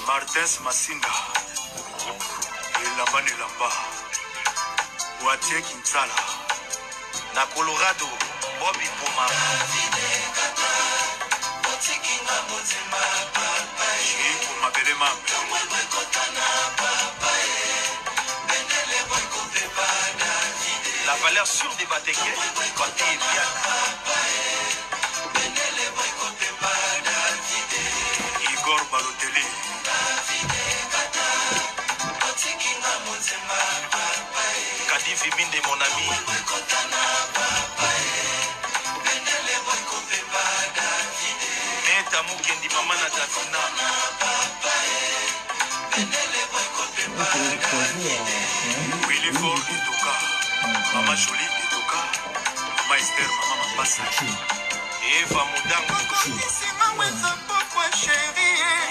Martins Masinda, Elamba Nelamba, Watie Kinsala, na Colorado, Bobby Poma, Poma Belema, la valeur sûre des Batégués, Bati et Diana, Igor Balotelli, Kadifi Binde mon ami, Neta Mukendi Mamana Tafuna, Willy Ford Itoka, Mama Jolie Itoka, Mama Esther, Mama Mapassa, Eva Mudango,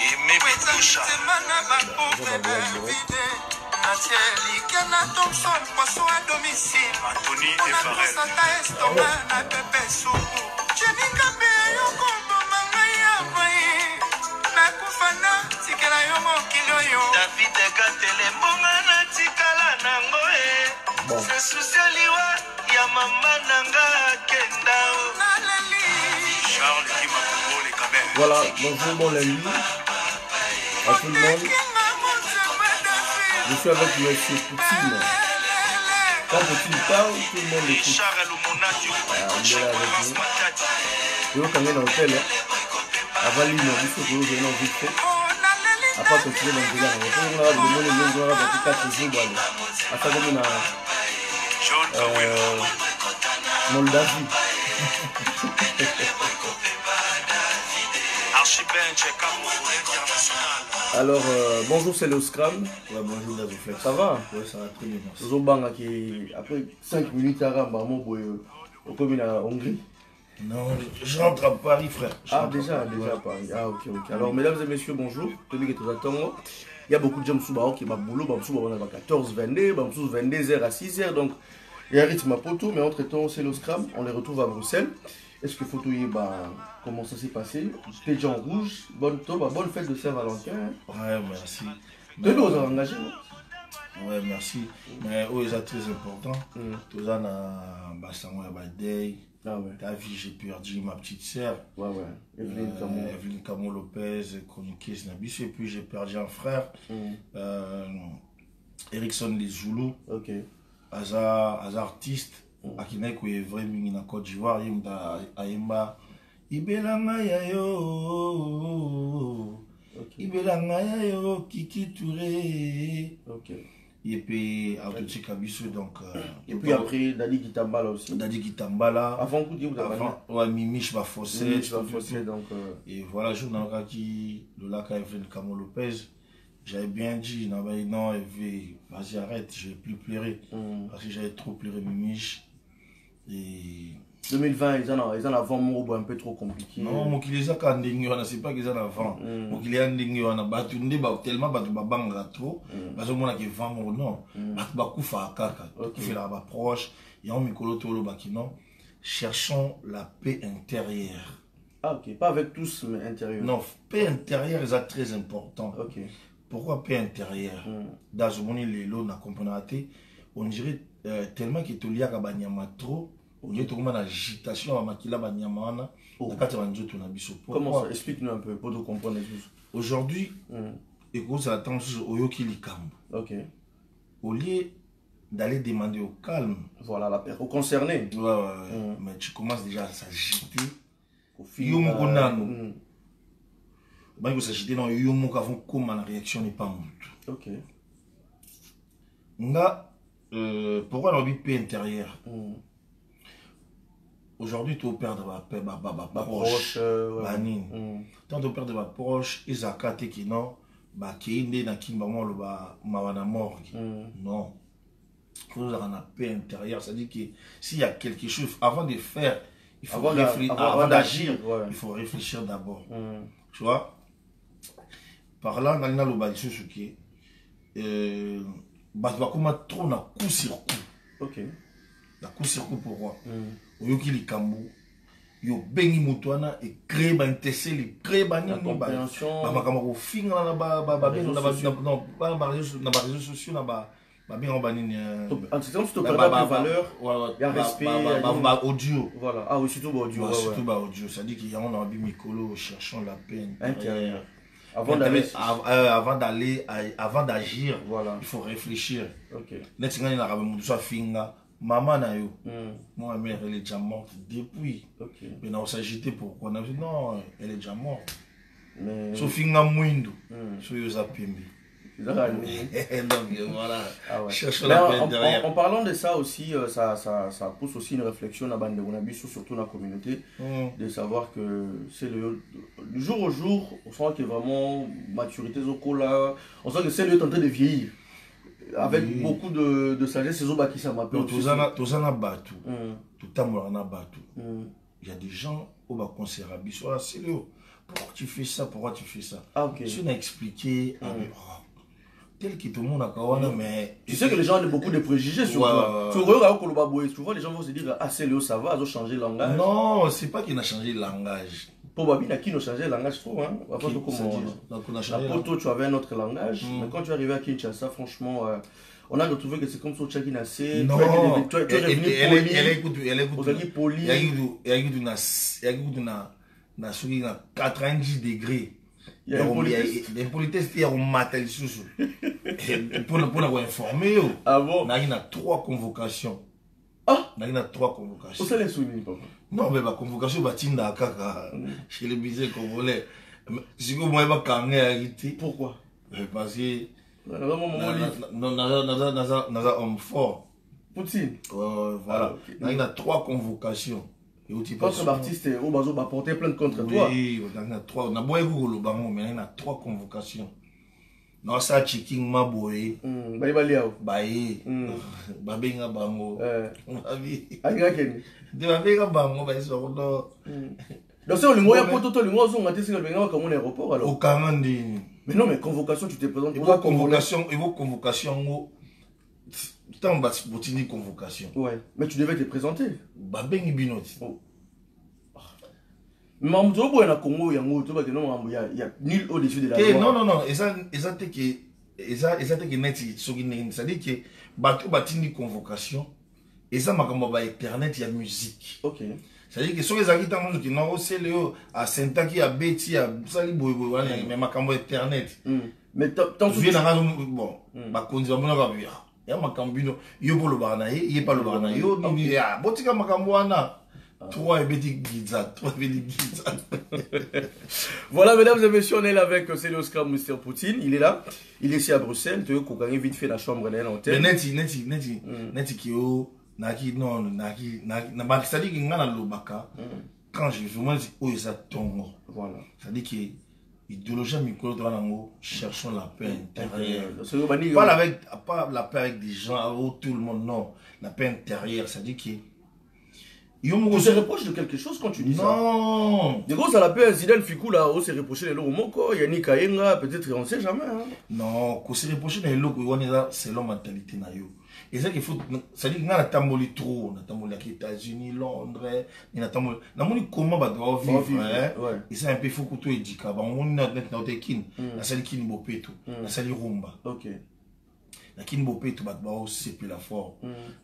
Aimé Boucha, Anthony et Farel, David Gatele Mongana Tikala Nangoe, c'est Soucialiwa, Yamama Nanga Kendao, Charles Kimakongo les Camer. Voilà, bonjour mon ami, à tout le monde. Je suis avec monsieur Poutine. Quand Poutine parle, tout le monde écoute. Charles Lumonati, Je vais quand même dans l'hôtel. Avant l'île, je suis venu en vite fait. Après, continuer dans le délire. On va le monde de l'eau, 4 jours. Après, comme on a Moldavie. Alors, bonjour, c'est le Scrum. Ouais, bonjour, Dazoflex. Ça va? Ouais, ça va très bien, merci. Zobanga qui, après 5 minutes, à Rambamo, au commune à Hongrie. Non, je rentre à Paris, frère. Déjà à Paris. Ah, ok. Alors, mesdames et messieurs, bonjour. Il y a beaucoup de gens qui sont qui boulot, 14, 22, 22h à 6h. Donc, il y a un rythme à poteau, mais entre-temps, c'est le Scrum. On les retrouve à Bruxelles. Est-ce que faut comment ça s'est passé? Déjà en rouge, bonne fête de Saint-Valentin. Ouais, merci. De nous, on a engagé, non? Ouais, merci. Mais c'est très important. Tout ça, ta vie, j'ai perdu ma petite sœur. Evelyne Camo Lopez, chroniqueuse Nabis. Et puis j'ai perdu un frère, Erickson Les Zoulous. Ok. Artiste. Akinek ou est vraiment en Côte d'Ivoire, il y a Aïmba. Ibelanga yayo. Ibelanga yayo, Kiki Touré. Ok. Et puis, Autoti Kabisu, donc. Et puis après, Dadi Kitambala aussi. Dadi Kitambala. Avant coup, vous avez ouais, Mimiche va fausser. Donc. Et voilà, je n'ai pas qui, le lac Evelyne Camo Lopez. J'avais bien dit, non, vas-y, arrête, je ne vais plus pleurer. Parce que j'avais trop pleuré Mimiche. Et 2020, ils en avant mot un peu trop compliqué. Non, mon qu'il est quand c'est pas qu'ils en avant. Mon qu'il est en tellement banga trop. Parce que mon qui vend non. Bakou fa kaka. Qui fait la proche. Il y a un micro tolo bakino. Cherchons la paix intérieure. Ah ok, pas avec tous mais intérieure. Non, paix intérieure c'est très important. Ok. Pourquoi paix intérieure? Dans ce monde les lots n'a compris. On dirait tellement qu'il te lie à Banyama trop. On dirait que la agitation à Makila Banyamana. Comment ça? Explique-nous un peu pour nous comprendre. Aujourd'hui, écoute, ça attend au Yoki Likam. Ok. Au lieu d'aller demander au calme. Voilà, la paix. Au concerné. Ouais. Mais tu commences déjà à s'agiter. Au fil. Il s'agiter dans Yomo avant comment la réaction n'est pas montée. Ok. Pourquoi on a dit paix intérieure? Aujourd'hui, tu perdre ma proche. Tant tu perdre ma proche, ils ont caté qui non, qui est dans qui maman le mort. Non. Il faut avoir la paix intérieure. C'est-à-dire que s'il y a quelque chose, avant de faire, il faut réfléchir. Avant d'agir, il faut réfléchir d'abord. Tu vois? Par là, on a le bas ce qui est. Comment trop na coup sur coup. Ok. La coup sur coup pourquoi? Oyoki Likambu, yo bengi mutuana et créer ba intesseli créer ba la compréhension ba makamako finga na ba réseaux sociaux na ba bien en banini en tout cas tu te parles de valeur il y a respect audio voilà ah oui surtout audio surtout ba audio ça dit qu'il y a on a bi mikolo cherchant la peine intérieure avant d'agir voilà il faut réfléchir OK net ngani na rabe mutu finga maman na yo moi mère elle est déjà morte depuis OK mais on s'agité pourquoi non elle est déjà morte mais so finga muindu so yo zapimbi donc voilà cherche la peine derrière. En parlant de ça aussi ça pousse aussi une réflexion à bande de surtout dans la communauté de savoir que c'est du jour au jour on sent que vraiment maturité là on sent que c'est le en train de vieillir avec beaucoup de sagesse ces autres qui ça m'appelle tout ça na batu tout temps na batu il y a des gens au bas conserver soit c'est le pourquoi tu fais ça ah OK je n'ai expliqué tel que tout le monde a kawana mais tu sais que les gens ont beaucoup de préjugés sur toi tu regardes au Kolobaboé souvent les gens vont se dire ah c'est le ça va ils ont changé de langage non c'est pas qu'il a changé de langage pour Babi qui n'a changé de langage trop hein avant tout comment la poto tu avais un autre langage mais quand tu es arrivé à Kinshasa franchement on a retrouvé que c'est comme ça qui naissait non tu es revenu poli il y a na 90 degrés il y a une politesse qui est au matin pour nous informer ah bon il y a 3 convocations il y a 3 convocations où ça les soumis papa non mais la convocation batinda kaka chez les bisés congolais si vous moi pas kangé pourquoi parce que naza homme fort Poutine voilà il y a 3 convocations contre artiste au bazo va porter plainte contre toi oui on a 3 on a boy Google bango mais il y a 3 convocations non ça checking ma boy baliao babenga bango alinga keni de babenga bango ba iso do donc c'est olingo ya poto to lingo zonga te singa benga comme un aéroport alors au Kamandi mais non mais convocation tu te présentes pour convocation tant bas botini convocation ouais mais tu devais te présenter babengi binoti Mambo na Congo yango to ba que non mambo ya nul au-dessus de la loi non exact que net soki nini ça dit que bato batini convocation et ça makambo ba internet ya musique OK ça dit que soki ezaki tango ki non c'est le à Sentaki à Betty à sali boyboy wana mais makambo internet mais tant que bon ba konzi ba mona ba bia ya makambo bino yo bolo bana ye pas le bana yo ni ya botika makambo wana. Toi et Betty Giza. Voilà, mesdames et messieurs, on est là avec Célio Scram, Mr. Poutine. Il est là. Il est ici à Bruxelles. Tu veux qu'on gagne vite fait la chambre d'un hôtel. Mais neti kio, naki non, naki, ça dit qu'il y a un lobaka. Quand je vraiment dis, oh, ils attendent. Voilà. Ça dit que l'idéologie micro cherchons la paix intérieure. Pas la paix avec des gens, tout le monde, non. La paix intérieure, ça dit que tu te reproches de quelque chose quand tu dis ça. Non. De gros, ça l'appelle Zidane Fikou là, on s'est reproché les lots Moko, Yannick Kayenga, peut-être on ne sait jamais. Hein. Non, qu'on s'est reproché les lots, c'est la mentalité na yo. Et ça qu'il faut, ça dit qu'on a tamboli trop, on a tamboli aux États-Unis, Londres, on a tamboli. On a comment va devoir vivre, hein. Et ça un peu faut que tu éduques. On a net na otekin, la salle kin bopeto, la salle rumba. OK. La Kinbopé, tu vas c'est plus la forme.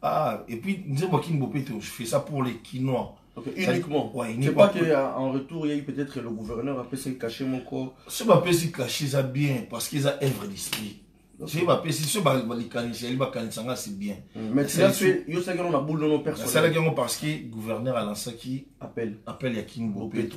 Ah, et puis, nous avons Kinbopé, je fais ça pour les Kinois. Okay, uniquement. Ouais, c'est pas qu'en retour, il y a eu peut-être le gouverneur a pu se cacher mon corps. Ce va pas se cacher ça bien, parce qu'ils ont œuvre d'esprit. Ce va pas se cacher, c'est bien. Mais c'est là que il y a une boule dans nos personnes. C'est là que parce que le gouverneur a lancé qui appelle à Kinbopé.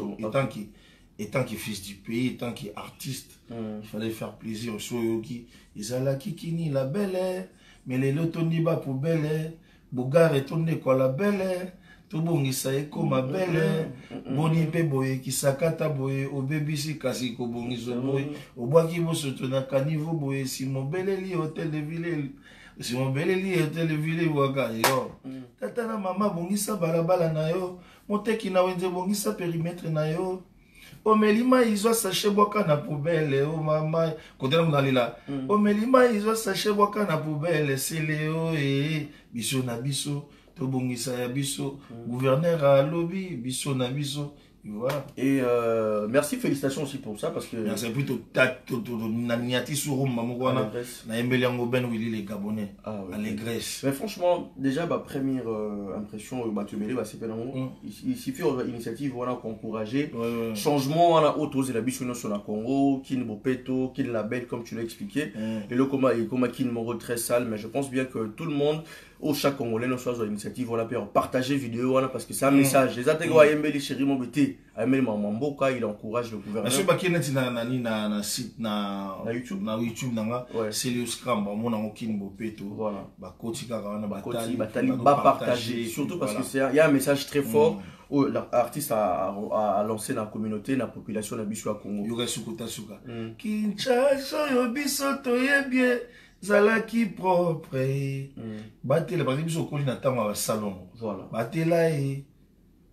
Étant qu'il est fils du pays, étant qu'il est artiste, il fallait faire plaisir aux gens qui Isala Kikini la belle, mais les lotoni ba pour belle, Bogar et tourné quoi la belle, tout bon isaïe comme ma belle, boni pe boye qui sakata boye, au baby si kasi ko bon iso boye, au bois qui vous se na caniveau boye, si mon belle li hôtel de ville, si mon belle li hôtel de ville waka yo, tata na mama bongisa balabala na yo, moteki na wenze bongisa périmètre na yo. Omelima ils ont saché boka na poubelle oh mama côté là là Omelima ils ont saché boka na poubelle c'est léo et biso na biso tobongisa ya biso gouverneur à lobby biso na biso. Voilà. Et merci, félicitations aussi pour ça parce que. C'est plutôt Naniati sur Mamouana, Naembeliango Ben Willy les Gabonais, allégresse. Mais franchement, déjà, ma première impression, c'est que il suffit d'initiative voilà, pour encourager. Changement, on a autos et la bichonneuse sur la Congo, Kin Bopeto, Kin Label, comme tu l'as expliqué. Et le coma Kin Moro très sale, mais je pense bien que tout le monde. Au chaque Congolais, nous sommes l'initiative, voilà, partager vidéo, voilà, parce que c'est un message. Les attaques, Ayembeli, Chéri Mobete, Ayembeli Mamboka, il encourage le gouvernement. Je sais pas qui est na site na YouTube, c'est le Scrum, mon amokin Bopeto, voilà. Kotika, Batali, partager, surtout parce que il y a un message très fort où l'artiste a lancé dans la communauté, dans la population de Bissau à Congo. Yoga Sukuta Suka. Kinshasa, Yobiso, Toyebie. Zalaki propre. Batela par exemple au na tango wa salon. Voilà. Batela e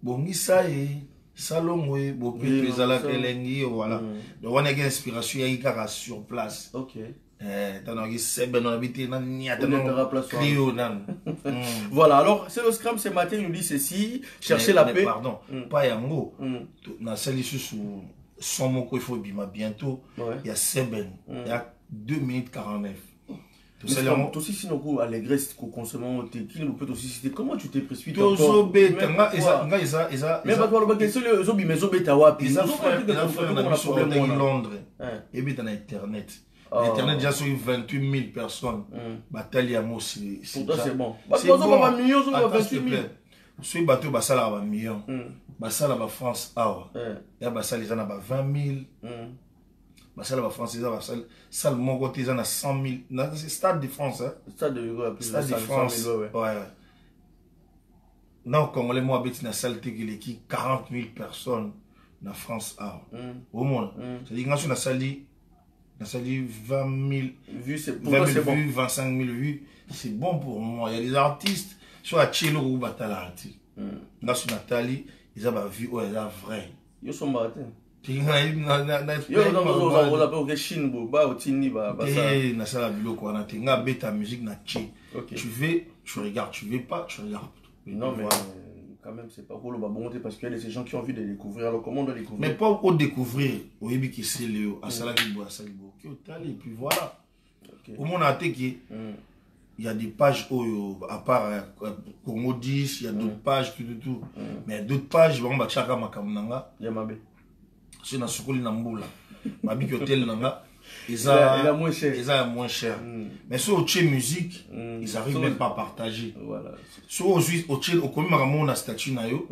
bongisa e salon we bopeto zalaka elengi voilà. Donc on a une inspiration y a sur place. OK. T'as qui sebe non habité na niata non Clio nan. Voilà, alors c'est le Scrum ce matin il nous dit ceci, chercher la paix. Pardon, pas yango. Na sali sous son moko il faut bima bientôt. Il y a seben, il y a 2 minutes 49. Aussi sinon allégresse qu'on consomme qui ne peut aussi citer comment tu t'es précipité mais Londres et bien dans internet l'internet déjà sur 28 000 personnes bataille à c'est pour toi c'est bon ce bateau basala ba million basala ba France awa ya basala les ana ba 20 000 basala ba France ils ont salle mon côté ils en a 100 000 c'est stade de France stade de France ouais non comme les mois habite na salle qui 40 000 personnes na France au moins c'est dit na salle 20 000 vues c'est pour toi c'est bon 25 000 vues c'est bon pour moi il y a des artistes soit Chelo ou Batala na sur Nathalie ils ont vu ouais là vrai ils sont baratés tu veux tu regardes tu veux pas tu regardes non mais quand même c'est pas pour le bonté parce qu'il y a des gens qui ont envie de découvrir alors comment on doit découvrir mais pas au découvrir au début qui c'est Léo à Salaribo et puis voilà au monde a été qui il y a des pages à part Congo 10 il y a d'autres pages tout mais d'autres pages on va chaka makamnanga Yamabe c'est na sukuli na mbula mabiki hôtel nanga il a moins cher moins cher mais sur autre musique ils arrivent même pas à partager voilà sur au comme makamona statut na yo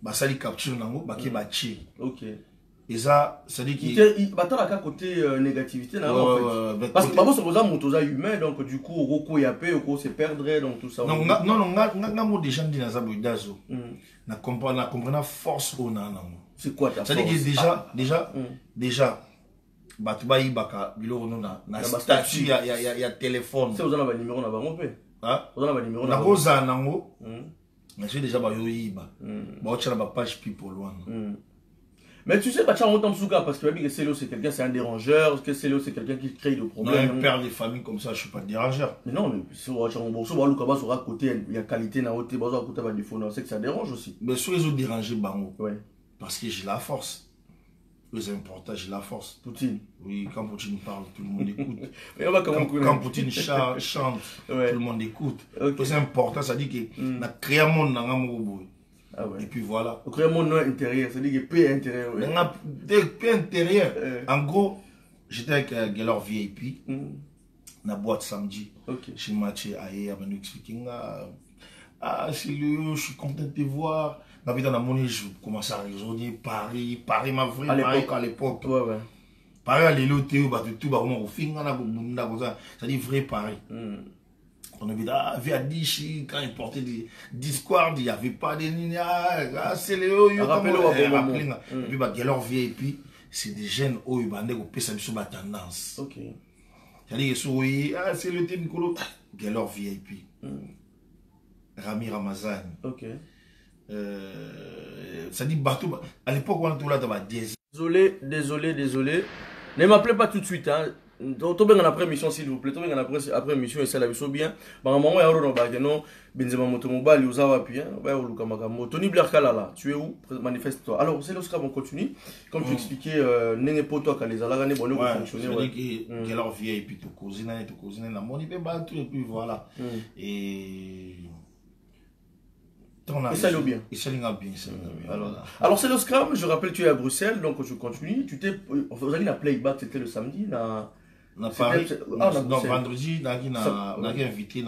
basali capture nango baki bachi OK et ça dit qu'il battant à côté négativité là en fait parce que bon c'est pour ça motoza humain donc du coup roko ya pe roko se perdre donc tout ça non mo déjà dit na za boidazo na comprendre force on a c'est quoi ta force ça dit que déjà batubai baka bilo na statut ya téléphone c'est aux ba numéro na bango pe aux ba numéro na boza nango mais c'est déjà ba yo yiba ba otcha ba page people loin. Mais tu sais, pas en Souka parce que Célo c'est quelqu'un, c'est un dérangeur, que Célo c'est quelqu'un qui crée des problèmes. Non, un père des familles comme ça, je suis pas dérangeur. Mais non, mais si on va sur à côté, il y a qualité dans côté, à côté va défaut, c'est que ça dérange aussi. Mais sur les autres dérangés, bango. Ouais. Parce que j'ai la force. C'est important, j'ai la force. Poutine. Oui, quand Poutine parle, tout le monde écoute. Mais on va quand Poutine chante, ouais. Tout le monde écoute. Okay. C'est important, ça dit que na créé un monde dans un ah ouais. Et puis voilà. On crée mon nom intérieur, c'est-à-dire que paix intérieur. Paix intérieur. En gros, j'étais avec Gelor VIP, na boîte samedi. Chez Mathieu Aye, il m'a expliqué c'est lui, je suis content de te voir. Dans la monnaie, je commence à raisonner Paris m'a vraiment à l'époque. Ouais. Paris à l'élo Théo, tout au fin, ça dit vrai Paris. On a vu à Dichi, quand il portait des Discord, il n'y avait pas de Nina, c'est Léo, il y a et puis Gelor VIP, c'est des jeunes où ils ont fait ça sur ma tendance. Ok. C'est-à-dire que c'est le thème Nikolo, Gelor VIP. Rami Ramazan. Ok. Ça dit bateau. À l'époque, on a tout là dans ma dièse. Désolé. Ne m'appelez pas tout de suite. Hein. tout bien après mission s'il vous plaît, tout bien après mission et ça la mission bien. Bah maman ya ro ba non Benzema Motomobile usawa puis hein, ouais au Luka Makamo. Tony Blair Kalala, tu es où? Manifeste-toi. Alors c'est l'Oscar on continue. Comme tu expliquais nenge poto ka les ala ne bonne fonctionner ouais. Que leur vieille et puis ton cousine la moni pe ba tout et puis voilà. Et ça allait bien. Et ça allait bien. Alors c'est le Scrum, je rappelle tu es à Bruxelles, donc je continue. Tu t'es, vous allez la playback, c'était le samedi na Paris. Non, vendredi, on a invité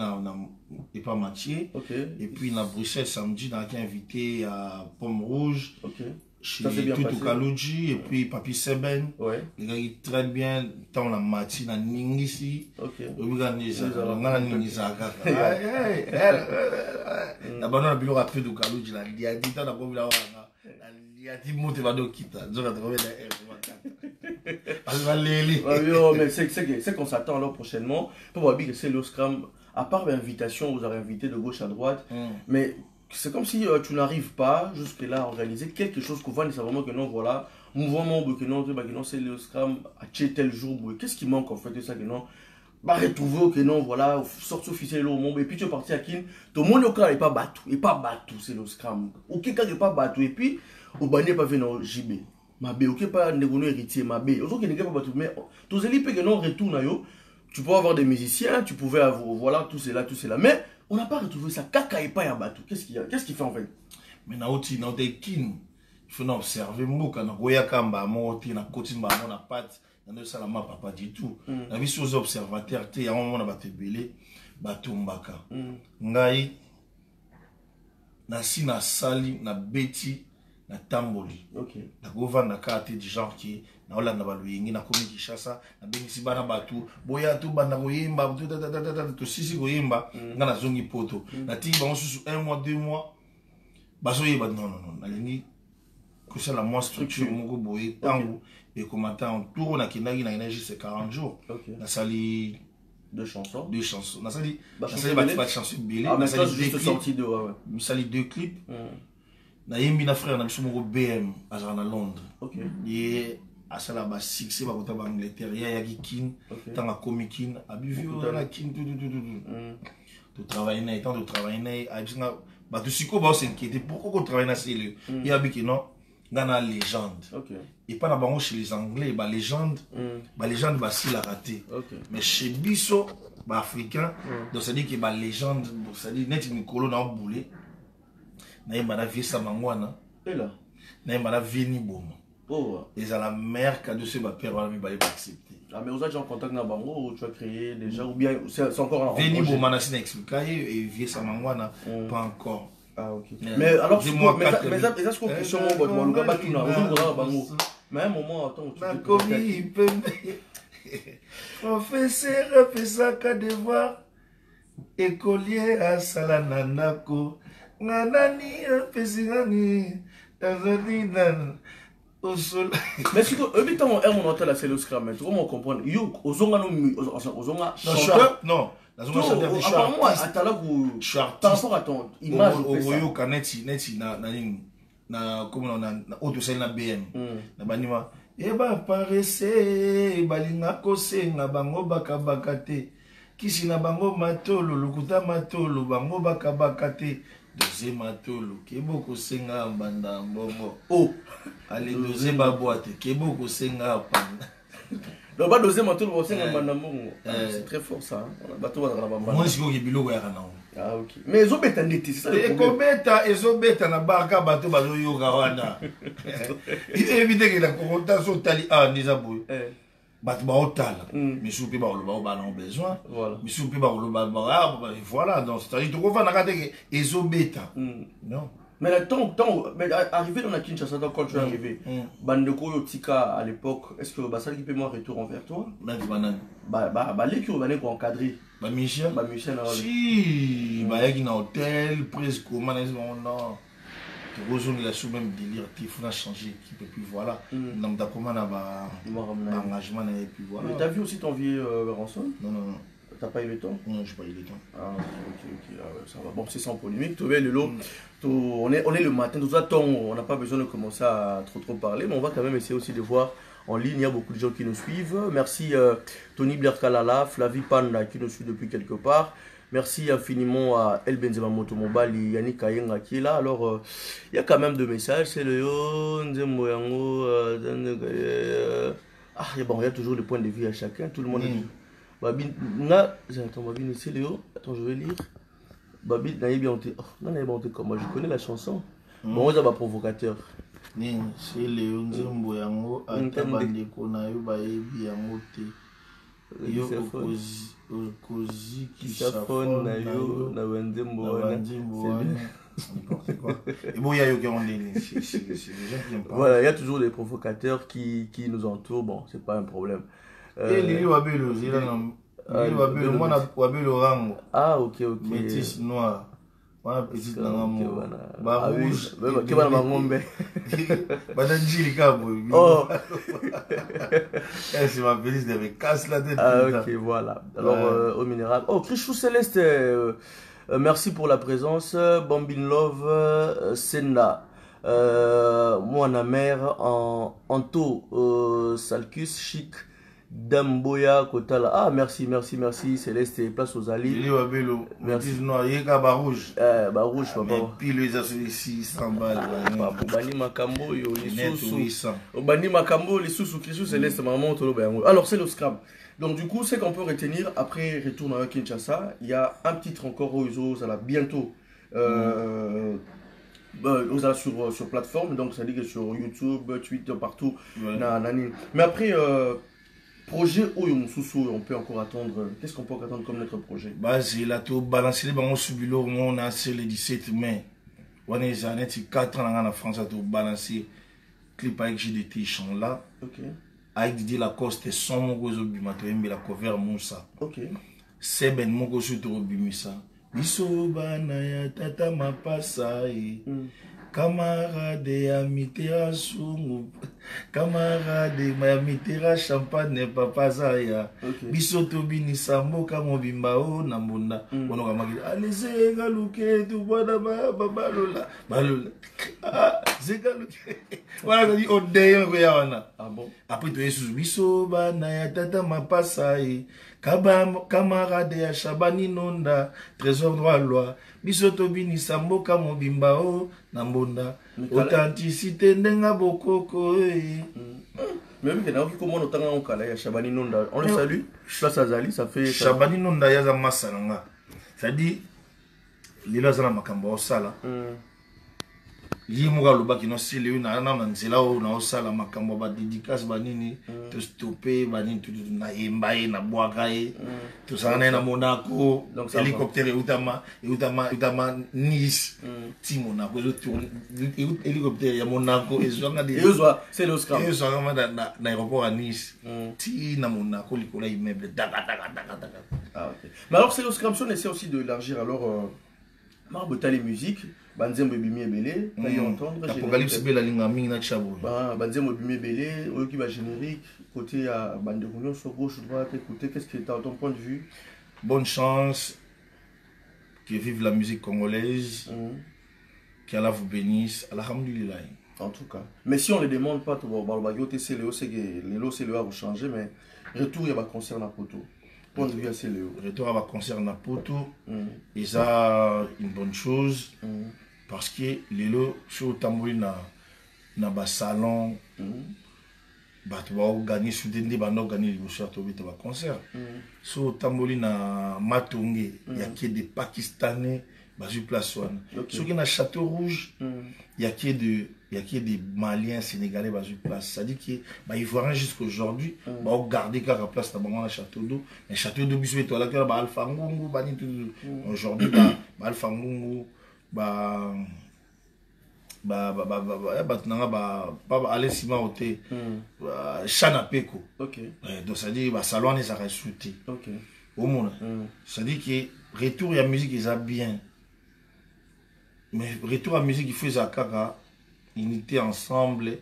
et pas Mathieu. Et puis na Bruxelles samedi, on a invité à Pomme Rouge. Chez Tutu Kalouji et puis Papi Seben. Les gars ils traitent bien tant la Mathieu na Ningisi. La bonne a bilo après de Kalouji la il a dit dans la bombe là il a dit monte va do kita. Zora trouver mais c'est qu'on s'attend alors prochainement. Pour voir que c'est le Scrum. À part l'invitation, vous avez invité de gauche à droite, mais c'est comme si tu n'arrives pas jusque-là à organiser quelque chose qu'on voit nécessairement que non, voilà, mouvement que non, c'est le Scrum à tel jour. Qu'est-ce qui manque en fait de ça que non? Bah retrouver que non, voilà, sortir officiel au monde. Et puis tu es parti à Kin, tout le monde n'est pas battu, c'est le Scrum. Ou quelqu'un n'est pas battu, et puis au bannier pas venir JB. Mabé, ok, pas négono héritier, Mabé. Aux autres qui n'est pas battu, mais tous les que non retourne à yo. Tu peux avoir des musiciens, tu pouvais avoir, voilà, tout cela, mais on n'a pas retrouvé ça. Kaka et pas Yabatou. Qu'est-ce qu'il fait en fait? Mais na oti na des kin, il faut observer moka na goya kamba moti na kotimba na pat na ne sala ma papa du tout. Na vie aux observateurs te ya moment na batebele batumbaka. Ngai na sina sali na beti na tamboli. Na govana kate du genre qui na Hollande na baluingi na komi Kinshasa na bengisi bana batu boya tu bana koyemba to sisi koyemba nga na zongi poto na tingi bango susu 1 mois 2 mois baso yeba non na lingi que c'est la moins structure moko boye tango et commenter en tour na kinagi na énergie c'est 40 jours na sali deux chansons na sali ba chansons belé na sali juste sorti de na sali 2 clips na yembi na frère na biso moko BM azana Londres et à ça là-bas, succès, bah, au Angleterre, il y a Kin, tant à Comikin, à Bivio, à Kin, tout travailler, tant de travailler, bah, tout ce qu'on va s'inquiéter, pourquoi on travaille dans ces lieux? Il y a qui non, dans la légende. Et pas d'abord chez les Anglais, bah, légende, bah, si la raté. Mais chez Bisso, bah, africain, donc ça dit que, bah, légende, ça dit, net une colonne en boulet, n'a pas vie sa mangwana, n'a pas vie ni bon. Et à la mère qui a de ce père, on va accepter. Ah, mais vous êtes en contact avec Bango, tu as créé déjà, ou bien c'est encore en projet? Veni Bomanasi n'a expliqué, et Vieux Samangwana, pas encore. Ah, ok. Mais alors, mais ça, c'est quoi question, mon gars, tu n'as Bango. Mais à un moment, attends, tu as commis, professeur, fait ça qu'à devoir, écolier à Salananako, Nanani, Pessinani, Tanzanie, mais si tu as un hôtel à le Scrum, comment comprendre? Yo, Ozonga non, apparemment, à ta là où par rapport à ton image, Oyo Kaneti, na comme on a auto celle na BM, na banima, eba paresse, balinga kose na bango bakabakate, kisi na bango matolo, lukuta matolo, bango bakabakate. Deuxième matolo, keboko senga banda mbongo. Allez, deuxième boîte, keboko senga panda. Non, pas deuxième matolo, senga banda mbongo. C'est très fort ça. Moi, je suis bilo ya kana. Ah ok. Mais ils ont bêta neti, c'est ça. Et kobeta, ils ont bêta na barka bato bazo yoga wana. Il évite que la confrontation tali niza boy. Bah tu vas au tal, mais si vous pouvez pas besoin, mais si vous pouvez pas voilà, donc c'est-à-dire que tu vas regarder les bêta. Non. Mais mais arrivé dans la Kinshasa, quand tu es arrivé, Bandeko Yotika à l'époque, est-ce que Bassal qui peut moi retour envers toi? Bah les qui ont encadré. Bah Michel, si, bah il y a un hôtel, presque comment non. Il a sous même délire, il faut changer l'équipe et puis voilà. Donc comment on a engagement et puis voilà. Mais t'as vu aussi ton vieux Ranson? Non. T'as pas eu le temps? Non, j'ai pas eu le temps. Ah ok, ça va. Bon, c'est sans polémique. Tu vois, on est le matin, tout ça, on n'a pas besoin de commencer à trop parler, mais on va quand même essayer aussi de voir en ligne, il y a beaucoup de gens qui nous suivent. Merci Tony Blair Kalala, Flavie Panda qui nous suit depuis quelque part. Merci infiniment à El Benzema Motomobal et Yannick Kayenga qui est là. Alors, il y a quand même deux messages. C'est le ah, bon, il y a toujours des points de vue à chacun. Tout le monde dit. Babine, attends, Babine, c'est Léo. Attends, je vais lire. Babine, comme moi, je connais la chanson. Bon, on a provocateur. C'est Léo Nzembo Yango, Atabandeko na yo baebi yango te. Yo okozi kisafone na yo na Nzembo wana. N'importe quoi. Et bon, il y a yo c'est des gens qui aiment pas. Voilà, il y a toujours des provocateurs qui nous entourent. Bon, c'est pas un problème. Et Lili Wabelo, il a Wabelo, moi na Wabelo Rango. Ah, ok. Métis noir. Voilà, petite nanamo. Bah rouge. Qui va la ngombe. Badanjili kabo. Oh. C'est ma petite de me casse la tête. Ah, ok, voilà. Alors, au minéral. Oh, Christou Céleste, merci pour la présence. Bambin Love, Senna. Moi, ma mère, Anto, Salcus, Chic. Damboya Kotala. Ah, merci Céleste, place aux alliés. Merci. Non, il y a Barouge. Barouge, papa. Et puis les assurés 600 balles. Bani Makambo, les sous. Bani Makambo, les sous, Christou Céleste, maman, alors, c'est le scrap. Donc, du coup, c'est qu'on peut retenir, après retour à Kinshasa, il y a un titre encore aux Ozo, ça va bientôt. Sur plateforme, donc ça dit que sur YouTube, Twitter, partout. Ouais. Mais après, projet on peut encore attendre. Qu'est-ce qu'on peut attendre comme notre projet? Bah, c'est là tout balancer les ballons sur le on a c'est le 17 mai. On est en 4 ans en France à tout balancer clip avec GDT chant là. OK. Avec Didier Lacoste son mon gozo bimato embe la cover Moussa. OK. C'est ben mon gozo to bimisa. Biso bana ya tata mapasa camarade amitera sungu camarade amitera champagne papa zaya biso to binisa mboka mobimba o na mbunda ono kamaki allez galuke tu bana balola zegaluke voilà dit odeyo ko ya wana. Ah bon? Après to yesu biso bana ya tata mapasa camarade ya Shabani Nonda trésor droit loi biso to binisa mboka mobimba o na mbunda authenticité ndenga bokoko même que na comment on tanga on kala ya Shabani Nonda on le salue place azali ça fait Shabani Nonda ya za masalanga ça dit lila za makambo osala Yimoga lobaki no sile una na nzela o na osala makambo ba dédicace banini to stopper banini tout na yembaye na boakaye to sana na Monaco hélicoptère utama Nice ti Monaco hélicoptère ya Monaco ezwanga de c'est le scram ezwanga na aéroport à Nice ti na Monaco likola immeuble daga. Ah OK. Mais alors c'est le scram on essaie aussi de élargir alors marboter les musiques. Banzembo bimi belé, ça y entendre. Apocalypse bela linga mingi na chabo. Banzembo bimi belé, au qui va générique, côté à bande de réunion sur gauche droite, écoutez, qu'est-ce qui est à ton point de vue? Bonne chance, que vive la musique congolaise, qu'Allah vous bénisse, alhamdulillah. En tout cas. Mais si on ne demande pas, c'est que les lots c'est le a changé, mais retour il y a un concert à Poto. Point de vue à Céléo. Retour à un concert à Poto, et ça une bonne chose. Parce que les lots sur le tambour na ba salon ba tu vas gagner sur des bandes gagner le soir tu vas concert sur le tambour na Matongé il y a qui des Pakistanais ba sur place one sur qui na Château Rouge il y a qui des Maliens Sénégalais ba sur place ça dit que ba Ivoiriens jusqu'aujourd'hui ba garder car place dans le Château d'eau mais Château d'eau biso étoile là ba Alpha Ngungu ba ni aujourd'hui ba Alpha Ngungu aller ciment ôté chana peko OK donc ça dit salon les a ressuscité OK au monde ça dit que retour à la musique ils a bien mais retour à la musique il faut ça kaka unité ensemble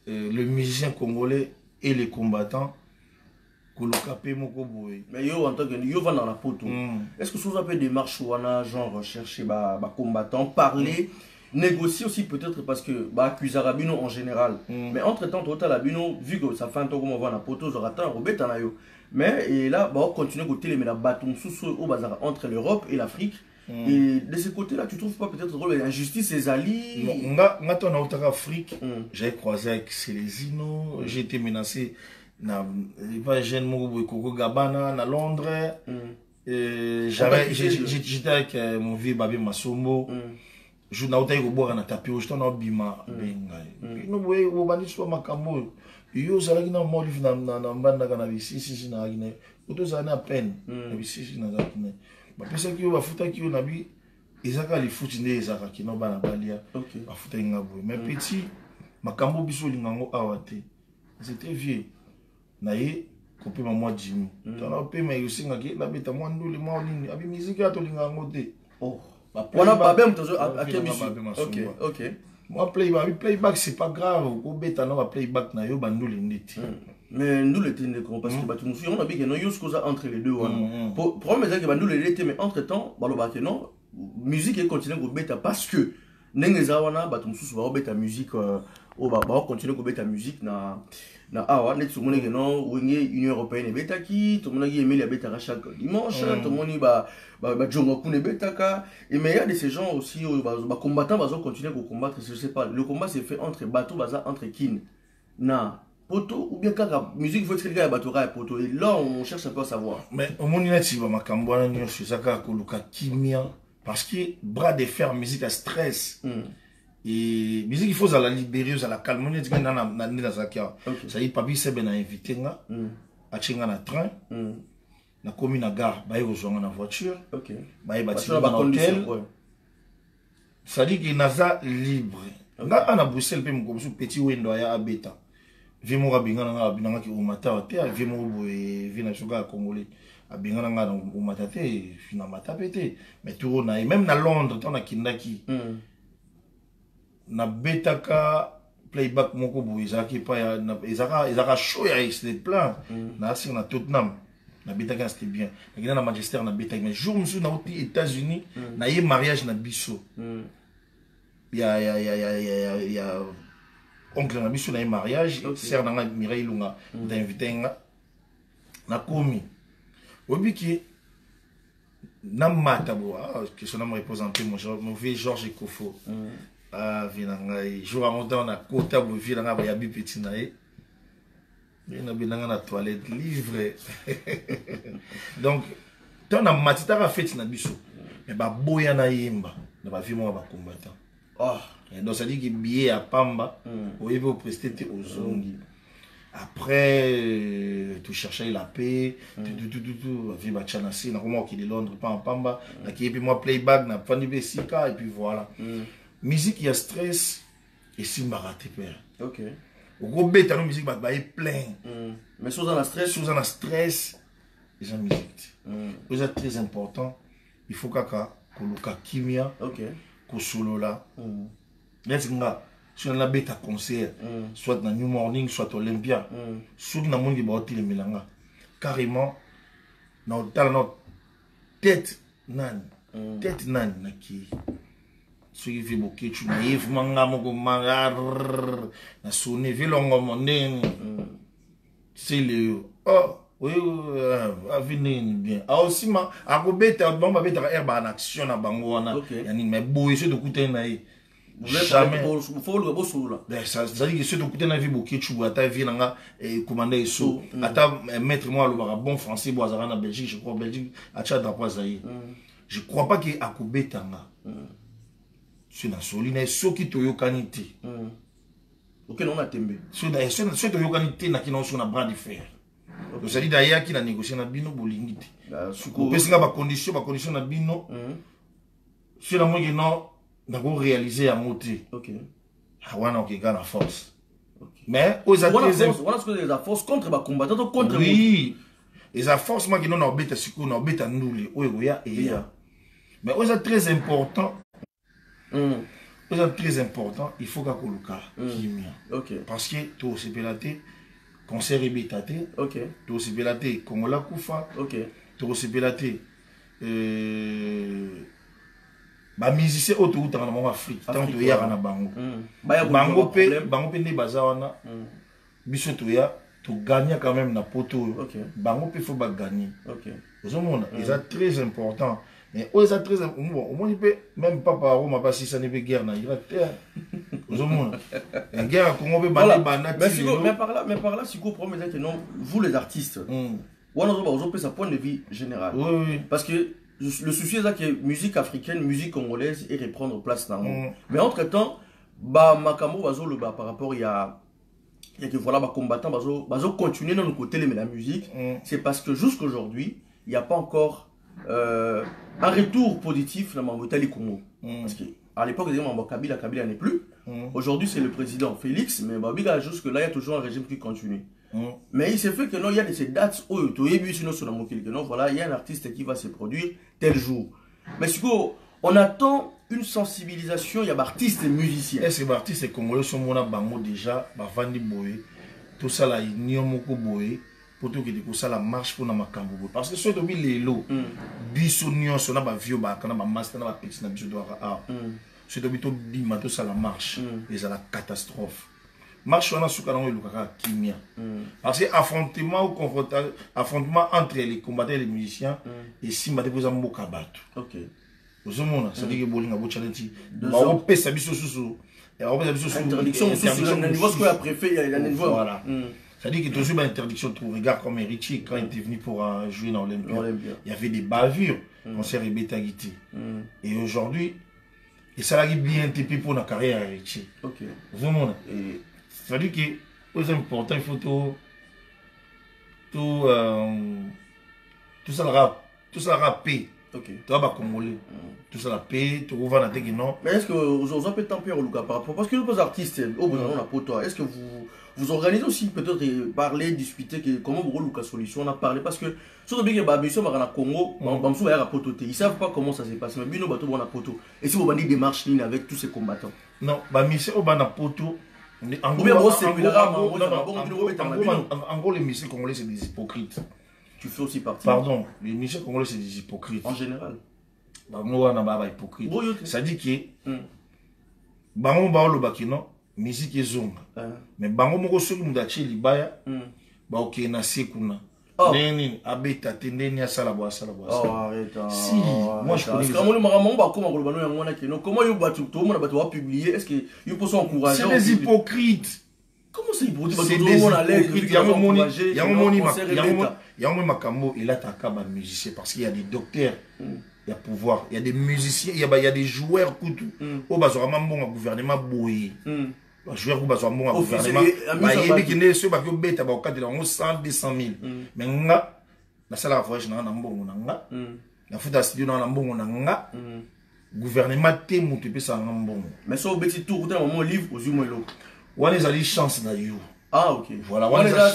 le musicien congolais et les combattants. Mais yo en tant que yo va dans la poto. Est-ce que vous avez des démarches ou on a genre chercher combattant parler négocier aussi peut-être parce que accuser Rabino en général. Mais entre-temps, total Rabino, vu que ça fait un temps comme on va dans poto, j'aurai attend Robert Anayo. Mais et là, on continue à côté mais la bâton sous au bazar entre l'Europe et l'Afrique. Et de ce côté-là, tu trouves pas peut-être l'injustice et Zali? Moi, quand on est en Afrique, j'ai croisé avec Célésino, j'ai été menacé dans les jeunes Coco Gabana, à Londres. J'étais avec mon vieux Babé Masombo. Je n'ai pas boire na tapio, je t'en ai bima bengai. No boy, o bani so makambo. Yo zalaki na mo live na mbanda kana bisisi na agine. Oto zana à peine. Na bisisi na zakine. Ba pesa ki yo bafuta ki yo na bi ezaka li futi nde ezaka ki no bana balia. Bafuta inga boy. Mais petit makambo biso lingango awate. C'était vieux. Na ye kopé ma moi Jimmy. Tana pe ma yo singa ki na beta mo nduli mo nini. Abi musique ato lingango te. Oh. On a pas bien à quel musique. Ok. Moi playback c'est pas grave. Au bêta non playback na yo bandou l'inditi. Mais nous le tenons parce que tu nous on a bien que non yo ce entre les deux. Pour me dire que bandou l'inditi mais entre temps baloba que non musique et continue au bêta parce que n'engeza wana batu mususu ba bêta musique au ba continuer au bêta musique na awa net tout le monde que non wenge Union européenne bêta qui tout le monde qui aime la bêta chaque dimanche tout le monde ba jonga kune bêta ka et mais il y a de ces gens aussi ba combattants va continuer à combattre je sais pas le combat s'est fait entre bateau baza entre kin na poto ou bien kaka musique il faut que quelqu'un bateau ra poto et là on cherche un peu à savoir mais au monde net si ba makambo na nyo saka ko luka kimia parce que bras de fer musique à stress. Et musique il faut à la libérer, à la calmer, on dit que na zakia. Ça y papi c'est ben invité nga, a chinga na train, na commis na gare, ba y rejoindre na voiture, ba y bâtir dans l'hôtel. Ça dit que naza libre. Nga ana Bruxelles pe mo comme petit window ya abeta. Vi mo rabinga nga binanga ki umata te, vi mo boye vi na suka congolais. Abinga nga umata te, fina mata pété. Mais tout na même na Londres, on a kindaki. Na betaka playback moko bo ezaki pa ya ezaka show ya c'était plein na asi na Tottenham na betaka c'était bien na Manchester na betaka mais jour musu na oti États-Unis na ye mariage na biso ya oncle na biso na ye mariage sœur na nga Mireille Lunga d'invité nga na komi obiki na mata bo que son nom représenter mon vieux Georges Ekofo. Ah, vinangai. Jour à mon temps, on a côté pour vivre dans la petit naïe. Il y a bien la toilette livrée. Donc, tant on a matita a fait na biso. Mais bah boya na yimba, na ba vie moi ba combattant. Oh, donc ça dit que billet à Pamba, au niveau prester aux zongi. Après, tu cherchais la paix, tout, vie ba chanasi, na comment qui de Londres pas en Pamba, na qui et puis moi playback na Fanny Bessika et puis voilà. Musique, il y a stress et si maraté père. Ok. Au gros bête, la musique va être plein. Mais sous un stress. Sous un stress, les gens musique. C'est très important. Il faut kaka koluka kimia. Ok. Ko solo là. Let's go. Si on a bête à concert, soit dans New Morning, soit Olympia, soit dans monde qui va le milanga. Carrément, dans notre tête nan na qui. Ce qui fait beaucoup de choses, naïf, manga, moko, manga, na sonné, vilongo, mondeng. C'est le. Oh, oui, venez bien. Ah, aussi, ma, à Robeta, bon, ma bête, herbe en action, à Bangoana. Mais beau, et ceux de côté, naïf. Jamais. Faut le beau sous là. Ça veut dire que ceux de côté, naïf, beaucoup de choses, à ta vie, nanga, et commander sous. À ta maître, moi, le bon français, boisara, en Belgique, je crois, en Belgique, à Tchad, à Poisaï. Je crois pas qu'il y a Robeta, nanga. C'est la soline et ce qui te yokanité. Ok, non, on a tembe. Ce qui te yokanité n'a qu'une sur la bras de fer. Donc, ça dit d'ailleurs qu'il a négocié na bino bolingité. Parce que ma condition na bino. C'est la moitié non, n'a pas réalisé à monter. Ok. Hawana ok gana force. Mais aux athlètes. Voilà ce que les force contre ma combattant contre. Oui. Les force moi qui non bête sikou non bête ndouli. Oya et ya. Mais aux très important. C'est très important, il faut que parce que tout aussi pélaté, concert rébétaté, tout aussi pélaté, Congola Koufa, tout aussi pélaté, ba musicien auto utanga na Afrique tant to ya na bango bango pe ne bazawana biso to ya to gagner quand même na poto bango pe faut ba gagner aux hommes c'est très important mais c'est très bon au moins même pas par Roma pas si ça n'est pas guerre na Irak aux hommes la guerre à Congo pe ba mais par là si vous promettez que non vous les artistes on a ça point de vue général parce que le souci c'est que musique africaine, musique congolaise et reprendre place dans le monde. Mais entre temps, Makambo bazo le par rapport il y a que voilà combattants bazo continuer dans le côté de la musique. C'est parce que jusqu'aujourd'hui il n'y a pas encore un retour positif dans Mambotali Congo. Parce que à l'époque Kabila n'est plus. Aujourd'hui c'est le président Félix, mais jusque là il y a toujours un régime qui continue. Mais il s'est fait que non, il y a ces dates où voilà, il y a un artiste qui va se produire tel jour. Mais si on attend une sensibilisation, il y a artistes et musiciens. Est-ce que les artistes congolais sont déjà Vandi Boé, tout ça là, il moko Boé, pour tout ça la marche pour Namakambo. Parce que ceux qui ont les lots, Bissonion, son a vieux, quand on a master, on a petit, on a besoin de ceux qui ont tout ça la marche, et c'est la catastrophe. Marche on a soukana lukaka kimia parce que affrontement entre les combattants et les musiciens et si mate poza mboka batu ozomona ça dit que bolinga bo challenge ba on pesa biso susu et on pesa biso interdiction na niveau ce que a préfet il y a niveau voilà ça dit que toujours une interdiction tu regardes comme Richie quand il était venu pour jouer dans l'Olympia il y avait des bavures concert et Betagiti et aujourd'hui et ça l'a bien TP pour la carrière à Richie ozomona et ça veut dire que c'est important, il faut tout ça la rapper. Tu vas congolais. Tout ça la paix, tu vas dans tes non. Mais est-ce que vous avez tant peur au Luka par rapport parce que les artistes, au bout d'un moment, est-ce que vous organisez aussi peut-être parler, discuter comment vous Luka solution on a parlé parce que surtout bien que Babisson va Congo, Bamsou va à Pototé, ils savent pas comment ça s'est passé mais Bino bateau na poto. Et si vous bandit des marches lignes avec tous ces combattants. Non, Babisson va na poto. En gros, les musiciens congolais, c'est des hypocrites. Tu fais aussi partie. Pardon, les musiciens congolais, c'est des hypocrites. En général. Nous, on a hypocrite. Ça dit que Bango Baolo Bakino, musique est zonga. Mais Bango Moko Soki Mudachi Libaya, Baoke na Sekuna. Neni abeta tendeni ya sala boa. Arrête. Si, moi je connais. Comment you batu tout le monde va publier est-ce que you peut s'encourager? C'est des hypocrites. Comment c'est hypocrite? C'est des hypocrites. Il y a un makambo il a taka ba musicien parce qu'il y a des docteurs, il y a pouvoir, il y a des musiciens, il y a des joueurs kutu. Au bazorama bon gouvernement boye. Joueur qui va bon gouvernement bah il est ceux qui bête ba okati la 100 200 000 mais nga la sala voyage na mbongo na nga la futa studio na mbongo na nga gouvernement te mutu pesa na mbongo mais so beti tout côté moment livre aux humains lo wana ezali chance na you ok voilà wana eza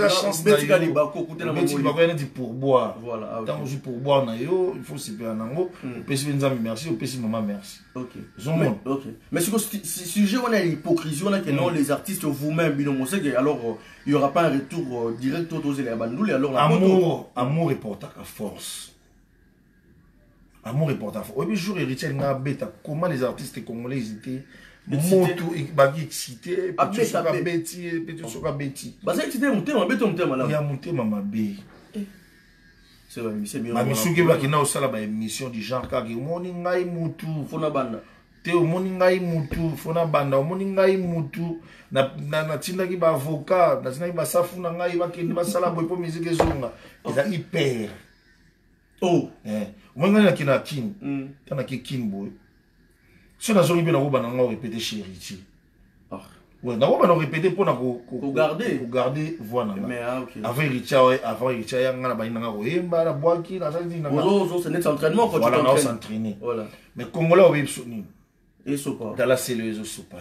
chance beti ka libako côté na beti libako yana dit pour boire voilà tant je pour boire na yo il faut se faire nango pesi nzambe merci au pesi maman merci ok mais si sujet on a l'hypocrisie on a que non les artistes vous-même on sait que alors il y aura pas un retour direct aux les bandoule alors amour est porté à force. Amour est porté à force. Au jour héritier nga beta comment les artistes congolais étaient moto bagi excité petit soka beti bah ça excité mutema là il y a mutema mabe c'est vrai c'est bien ma misuki ba kina osala ba émission du genre ka ki moni ngai mutu fona banda te moni ngai mutu fona banda moni ngai mutu na tinda ki ba avocat na tinda ki ba safuna ngai ba kende ba sala boy po musique ezonga eza hyper moi na kina kin tana ki kin boy. Si on a besoin de répéter chez Richie. Ouais, on va répéter pour garder voilà. Mais avant Richie, on a besoin la boîte qui la c'est net entraînement quand tu t'entraînes. S'entraîner. Voilà. Mais Congolais on veut et sopa. Dans la cellule sopa.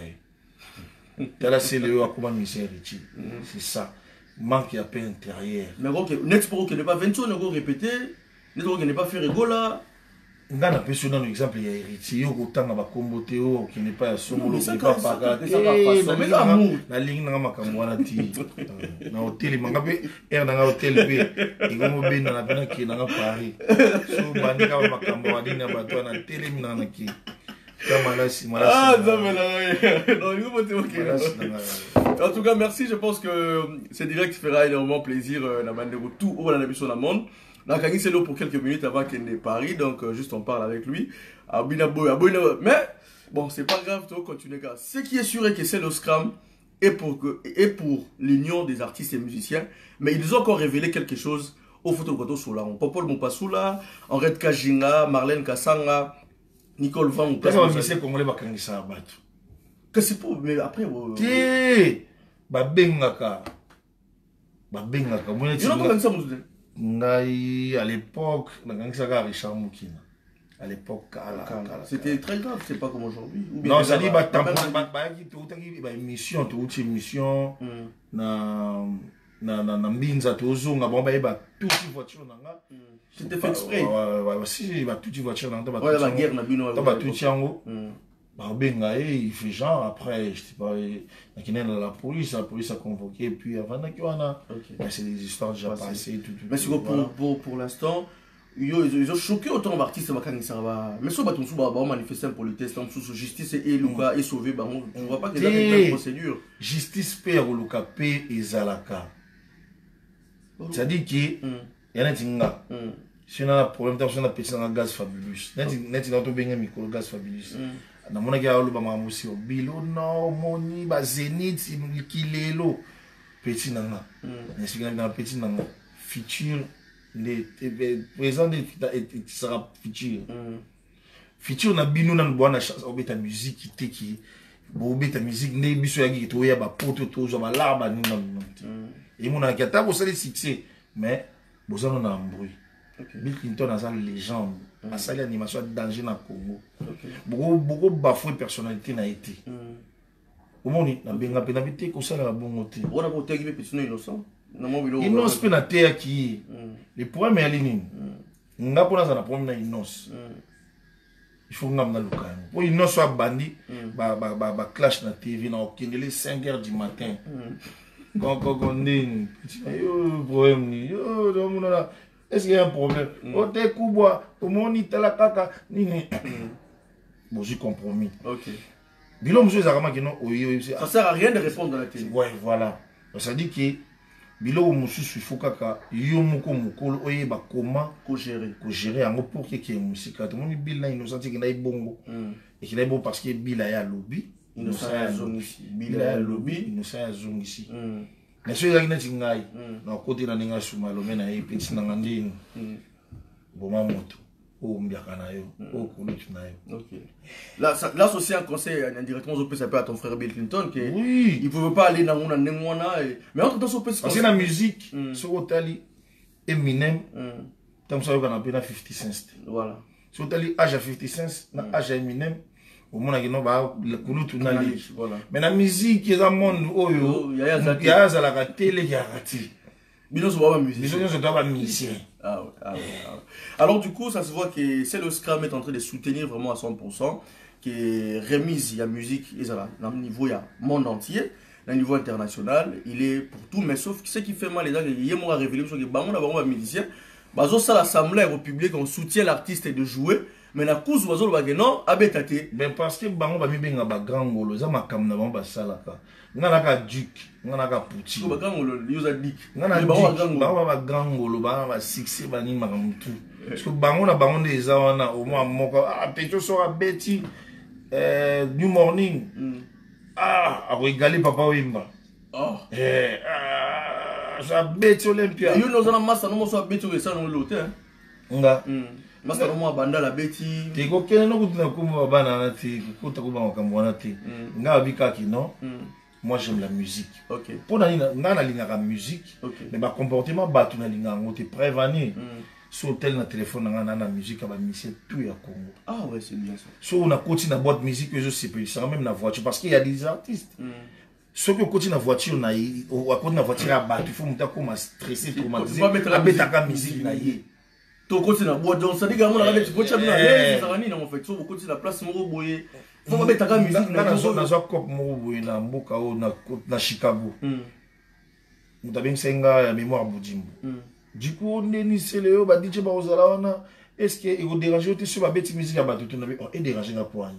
Dans la cellule à comment monsieur Richie. C'est ça. Manque à paix intérieur. Mais OK, net pour que ne pas 20 ne répéter, net pour que ne pas faire rigola. nga na peso na exemple ya héritier yo kotanga bakombo te oyo okende pa ya songolo nalingi nanga makambo wana ti na hotelema nga mpe ere nanga hotel mpe ekongobenda na pena ke nanga Paris so bandika makambo wadini na bato wana telemi nanga na ke en tout cas, merci. Je pense que ce direct fera énormément plaisir. La bande de tout au la sur la monde. Donc, c'est là pour quelques minutes avant qu'il n'ait Paris. Donc, juste on parle avec lui. Mais bon, c'est pas grave. Tu vas continuer. Ce qui est sûr est que c'est le Scrum et pour l'union des artistes et musiciens. Mais ils ont encore révélé quelque chose au photographie Soula. On Popol Mopasoula, Henriette Kajinga, Marlène Kassanga. Nicole Van ou pas ça congolais bakangisa bato que c'est pour mais après babengaka moi ngai à l'époque nakangisa ka Richard Mukina à l'époque c'était très grave, c'est pas comme aujourd'hui non ça dit ba émission na mbinza tozonga bon ba toute voiture nanga c'était fait exprès si ba toute voiture nanga ba la guerre na bino ba tout yango ba benga il fait genre après je sais pas la police a convoqué puis avant que wana c'est des histoires déjà passées tout mais pour l'instant ils ont choqué autant d'artistes mais si on va manifester pour le test sous justice et Luka est sauvé on voit pas que c'est une procédure justice père Luka P et Zalaka c'est-à-dire que y a un tinga si on a un problème on a pété dans gaz fabuleux net dans tout bien micro gaz fabuleux na mona kia lo ba mamusi o bilo no moni ba zenith kilelo petit nanga nesika na petit nanga futur les présent et sera futur na bino na bwana chance obeta musique teki bo obeta musique ne biso yaki to ya ba poto to zo ba laba ni na et mon aki ata ko sali succès mais bozana na mbrouille Bill Clinton a une légende a sali animation danger na Congo beaucoup bafoué personnalité na été omoni na benga pe na bité ko sala bongo te ona ko teki pe petit innocent Inos pe na te qui le problème est aligné nga pona za na problème na Inos il faut ngam na luka po Inos soit bandi ba clash na TV na okengele 5h du matin quand nding yo problème ni yo do mona est-ce qu'il y a un problème o te kubwa to moni tala kaka nini bon j'ai compromis OK bilo monsieur zakama kino oyo ça sert à rien de répondre à la télé ouais voilà ça dit que bilo mususu fukaka yo moko mukolo oyeba comment ko gérer yango pour que musika to moni bil na innocent ki na ibongo et ki na ibo parce que bil ya lobby innocent ya zongi bil ya lobby innocent ya zongi si mais so ya kinati ngai na côté na ninga sumalo mena e petit na ngandini boma moto o mbiaka na yo o kulutu na yo OK là c'est un conseil indirectement au ça peut à ton frère Bill Clinton que oui il pouvait pas aller dans mon nengwana mais entre temps so peut parce que la musique sur Otali Eminem comme ça on a bien 50 Cent voilà sur Otali âge 50 Cent na âge Eminem au monde qui no ba kulutu na li voilà mais la musique est un monde oyo ya za la télé ya rati bino so ba musique bino so ba musicien. Ah ouais. Alors du coup, ça se voit que c'est le Scrum est en train de soutenir vraiment à 100%, que remise, il y a musique, il y a un niveau, il y a monde entier, un niveau international, il est pour tout, mais sauf ce qui fait mal, les gens, il y a moi révélé, parce que on a un musicien, ça l'assemblée au public, on soutient l'artiste de jouer, mais la cause oiseau le non, abetate. Mais parce que bango ba mi benga ba grand golo, za makam na bango ba salaka. Ngana ka duc, ngana ka puti. Ba grand golo, yoza dik. Ngana bango ba grand golo, ba succès ba ni makamtu. Parce que bango na bango de za wana au moins moko pecho so abeti New Morning. A regaler papa wimba. Ça beti Olympia. Yo no zana massa no mo so beti o ça no l'hôtel. Nga. Master mo banda la beti. Te ko kene no kutina kumba bana na te kuta kuba makamwana te. Nga bika ki non. Moi j'aime la musique. OK. Pour na na linga musique. Mais ba comportement batu na linga ngote prévenir. Sur tel na téléphone na musique ba mission tout ya Congo. Ah ouais, c'est bien ça. So on a continué na boîte musique je sais pas, ça même na voiture parce qu'il y a des artistes. Ceux qui continuent na voiture na à côté na voiture à battre, il faut monter comme stressé traumatisé. Abetaka musique na yé. to côté na boîte donc ça dit que mon arrêt tu peux tu bien aller ça ni en fait so côté la place mo boye faut pas mettre ta musique na zo cop mo boye na mboka o na Chicago mutabeng senga ya mémoire Budimbo du coup on est ni c'est le ba DJ ba ozala wana est-ce que il vous déranger te sur ba bête musique ya bato to na et déranger na point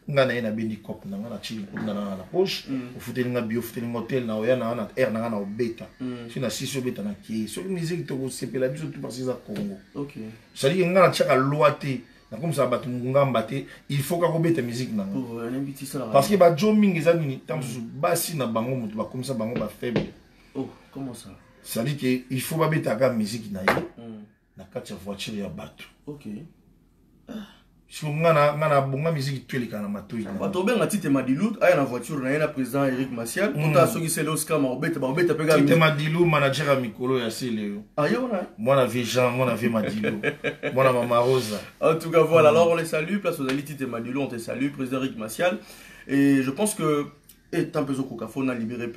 nga na ina beni cop na nga na chili na na poche o futeli nga bio futeli hotel na oya na air na nga na obeta si na sisi obeta na ki so musique to sepela biso tout parce ça Congo OK ça dit nga na chaka loité na comme ça bato ngamba te il faut ka obeta musique na pour un invité ça parce que ba jo mingi za nini tant basi na bango mutu ba comme ça bango ba faible. Oh comment ça ça dit que il faut ba beta ka musique na yo na kati ya voiture ya bato. OK si ngana bonga musique tuelika na matoi na bato benga Tite Madilu aya na voiture na yena président Eric Martial pour soki c'est l'Oscar Marbeta pega Tite Madilu manager ya mikolo ya Seleo ayona moi vie Jean moi vie Madilu moi Mama Rosa. En tout cas voilà alors on les salue place aux Ali Tite Madilu on te salue président Eric Martial et je pense que et tant que Kokafon a libéré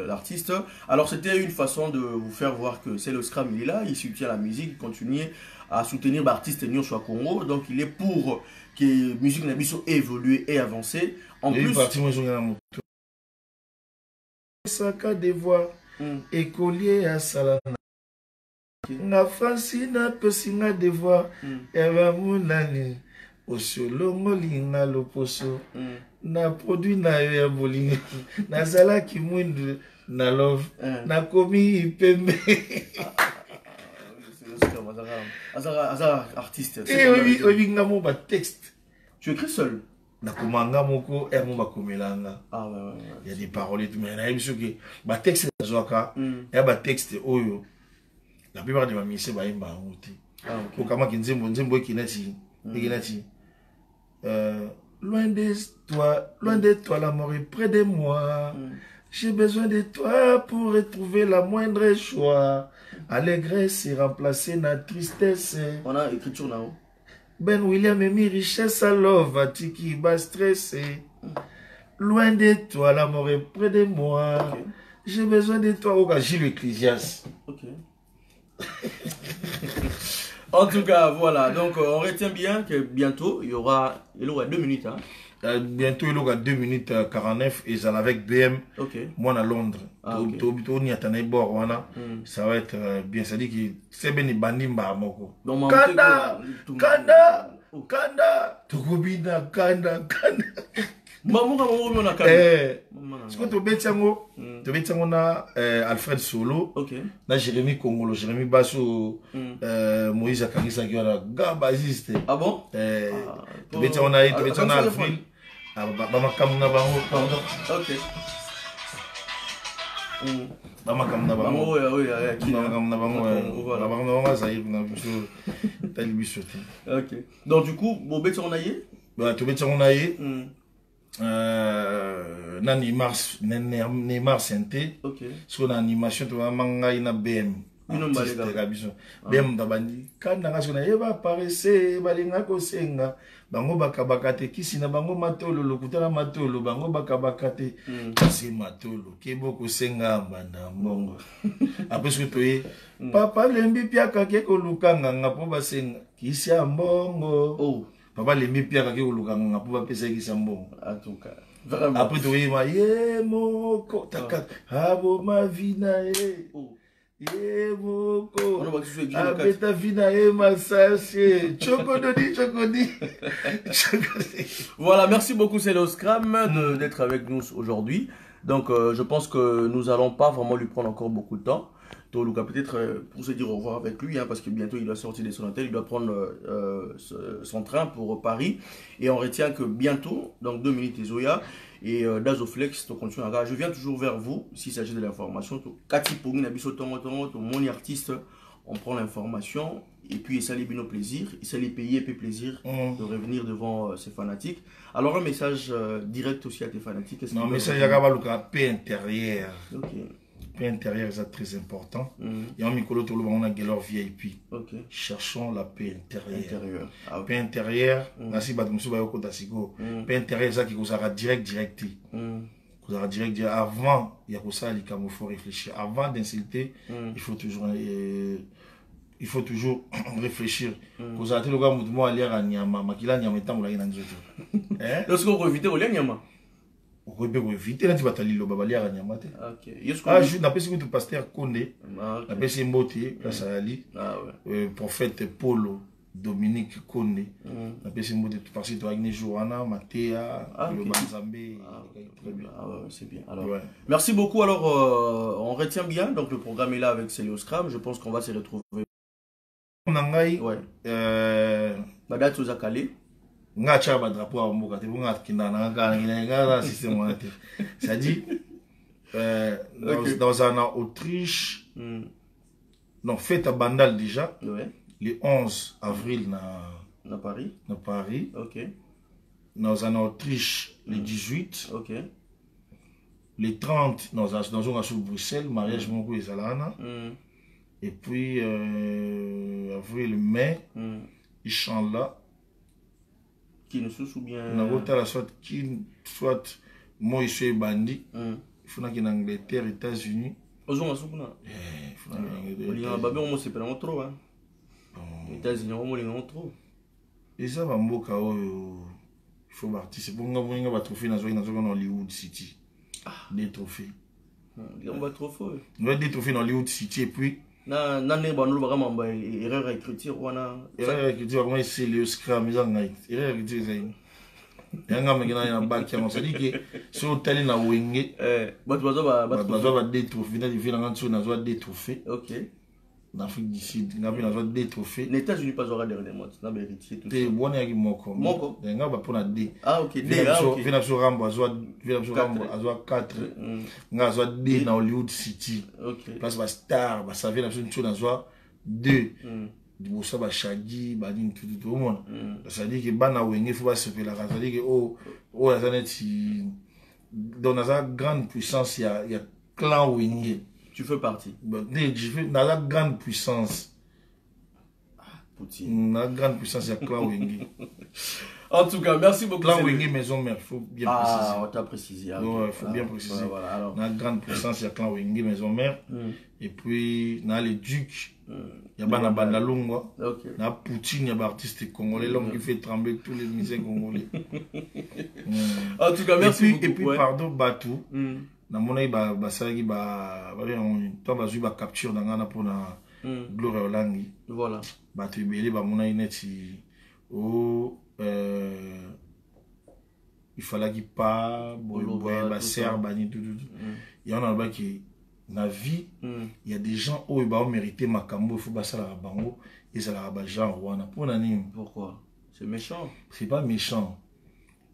l'artiste. Alors c'était une façon de vous faire voir que c'est le Scram, il est là, il soutient la musique, il continue à soutenir l'artiste Nyon sur Congo. Donc il est pour que la musique n'abisse évoluer et avancer. En plus, sac à devoir écolier à Salana. Na Francina pesinga devoir eva munani osolongo linga loposo na produit na yo ya bolingo nazala kimwindu na love na komi pembe Azara artiste. Et oui ngamo ba texte. Tu écris seul. Na komanga moko ermo ba komelanga. Ah ouais. Il y a des paroles et tout mais na biso ke ba texte zoaka ya ba texte oyo la plupart de ma mise ba imba nguti. Ah OK. Ko kama kinzembo kinati loin de toi, l'amour est près de moi. J'ai besoin de toi pour retrouver la moindre joie. Allégresse et remplacer la tristesse. On a écriture là-haut. Ben William et mi richesse à love, tiki bas stressé. Loin de toi, l'amour est près de moi. Okay. J'ai besoin de toi. Au cas Gilles Ecclésias. Ok. En tout cas, voilà. Donc, on retient bien que bientôt, il y aura 2 minutes. Hein. Bientôt, il y aura 2 minutes 49 et ça avec BM. Ok. Moi, à Londres. Ah, okay. Ça va être bien. Ça dit que c'est bien bandi moko. Kanda. Ce que tu veux na Alfred Solo, na Jérémy Congolo, Jérémy Basso, Moïse Akangisa qui a gabaziste. Ah bon? Tu veux on a Alfred. Ok. Donc du coup, Bobet on a yé? Bah tu veux on a yé? Neymar Santé. Ok. Sur l'animation tu vas manga ina BM. BM tabandi. Quand nanga na eba paresse balinga ko senga. Bango bakabakate kisi na bango matolo lokutana matolo bango bakabakate kasi matolo kebo ko senga banda mbongo. Après ce que tu papa lembi piaka ke ko lukanga ngapo basenga kisi ya mbongo. Oh. Papa lembi piaka ke ko lukanga ngapo ba pesa kisi ya mbongo. En tout cas. Vraiment. Après tu vois ye moko taka abo ma vina e. Oh. Voilà, merci beaucoup, c'est le Scram d'être avec nous aujourd'hui. Donc, je pense que nous n'allons pas vraiment lui prendre encore beaucoup de temps. Donc, Lucas, peut-être pour se dire au revoir avec lui, hein, parce que bientôt il doit sortir de son hôtel, il doit prendre son train pour Paris. Et on retient que bientôt, donc 2 minutes, et Zoya. Et Dazoflex, je viens toujours vers vous s'il s'agit de l'information. Kati Pogin, mon artiste, on prend l'information et puis ça lui nos plaisirs, ça lui payer et puis plaisir de revenir devant ses fanatiques. Alors un message direct aussi à tes fanatiques. Non, message à paix intérieure. Ok. Paix intérieure, c'est très important. Il y a un micro tout le monde a galère VIP. Ok. Cherchons la paix intérieure. Ah, okay. Paix intérieure, nasi bat musu ba yoko tasiko. Paix intérieure ça qui vous aura direct. Vous aura direct avant il y a ça il faut réfléchir. Avant d'insulter, il faut toujours il faut toujours réfléchir. Vous avez le gars mouvement à lire à Nyama, Makila Nyama est en train de lorsqu'on peut éviter au Nyama. On peut éviter là tu vas t'aller le babali à Nyama. Ok. Je n'appelle pas que pasteur Condé, n'appelle pas Mboté, là ça ali. Prophète Polo Dominique Condé, n'appelle pas Mboté parce que tu as une Johanna, Matéa, le Banzambé. Très bien. C'est bien. Alors, merci beaucoup. Alors, on retient bien. Donc le programme est là avec Célio Scram. Je pense qu'on va se retrouver. Ouais. La date aux Akali. Ngacha ba drapeau à mboka te bunga kinda na système ça dit dans un Autriche non fête à Bandal déjà le 11 avril na Paris OK dans un Autriche le 18 OK le 30 dans un sur Bruxelles mariage mongo ezalana et puis avril mai Inch'Allah qui nous souvient bien soit moi je suis bandit il faut qu'il en Angleterre États-Unis ozonga sukuna olinga babe on se pela trop hein États-Unis on molinga trop et ça va mboka oyo il faut participer pour nga ba trophée na Hollywood City des trophées on va trophée des trophées dans Hollywood City et puis ne ba no ba mamba erreur écriture wana erreur écriture comment c'est le scram izanga erreur écriture zai yanga mekina na bac on s'est dit que si on tali na wenge bato ba des trophées na vivre na nso na zo des trophées OK en Afrique du Sud na bi na zo des trophées les États-Unis pas aura dernièrement na ba héritier tout ça te bona yaki moko nga ba pona D OK vina so rambo azwa 4 nga azwa D na Hollywood City OK place ba star ba savait na so na zo 2 Dibosa ba Shagi ba ni tout le monde ça dit que bana wenge faut pas se faire la ça dit que la zaneti dans la grande puissance il y a clan wenge tu fais partie je fais dans la grande puissance Poutine la grande puissance il y a clan wenge en tout cas merci beaucoup clan wenge maison mère faut bien préciser on t'a précisé ouais faut bien préciser voilà alors dans la grande puissance il y a clan wenge maison mère et puis dans les ducs il y a Bana Bandalungwa, na Poutine, il y a l'artiste congolais, l'homme qui fait trembler tous les musiciens congolais. En tout cas, merci beaucoup. Et puis, pardon, Batou, na mona ba salaki ba to ba ba capture dans ngana pour na Gloria Olangi. Voilà. Batou ibeli ba mona ineti il fallait qu'il pas ba ser bani tout. Il y en a qui na vie il y a des gens où ils ont mérité makambo il faut passer la bango et ça la ba genre wana pour nani pourquoi c'est méchant c'est pas méchant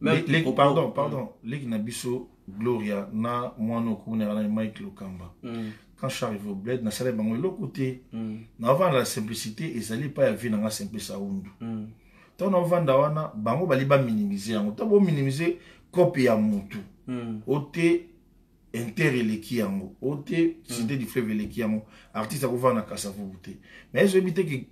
mais pardon les nabiso Gloria na mono kuna na Mike Lokamba quand je suis arrivé au bled na sala bango l'autre côté na avant la simplicité et ça n'est pas vie na simple saundu tant on vanda wana bango bali ba minimiser on ta bo minimiser copie ya mutu ote intereleki yango ote cité du fleuve eleki yango artiste akova na kasa vubuté mais je bité que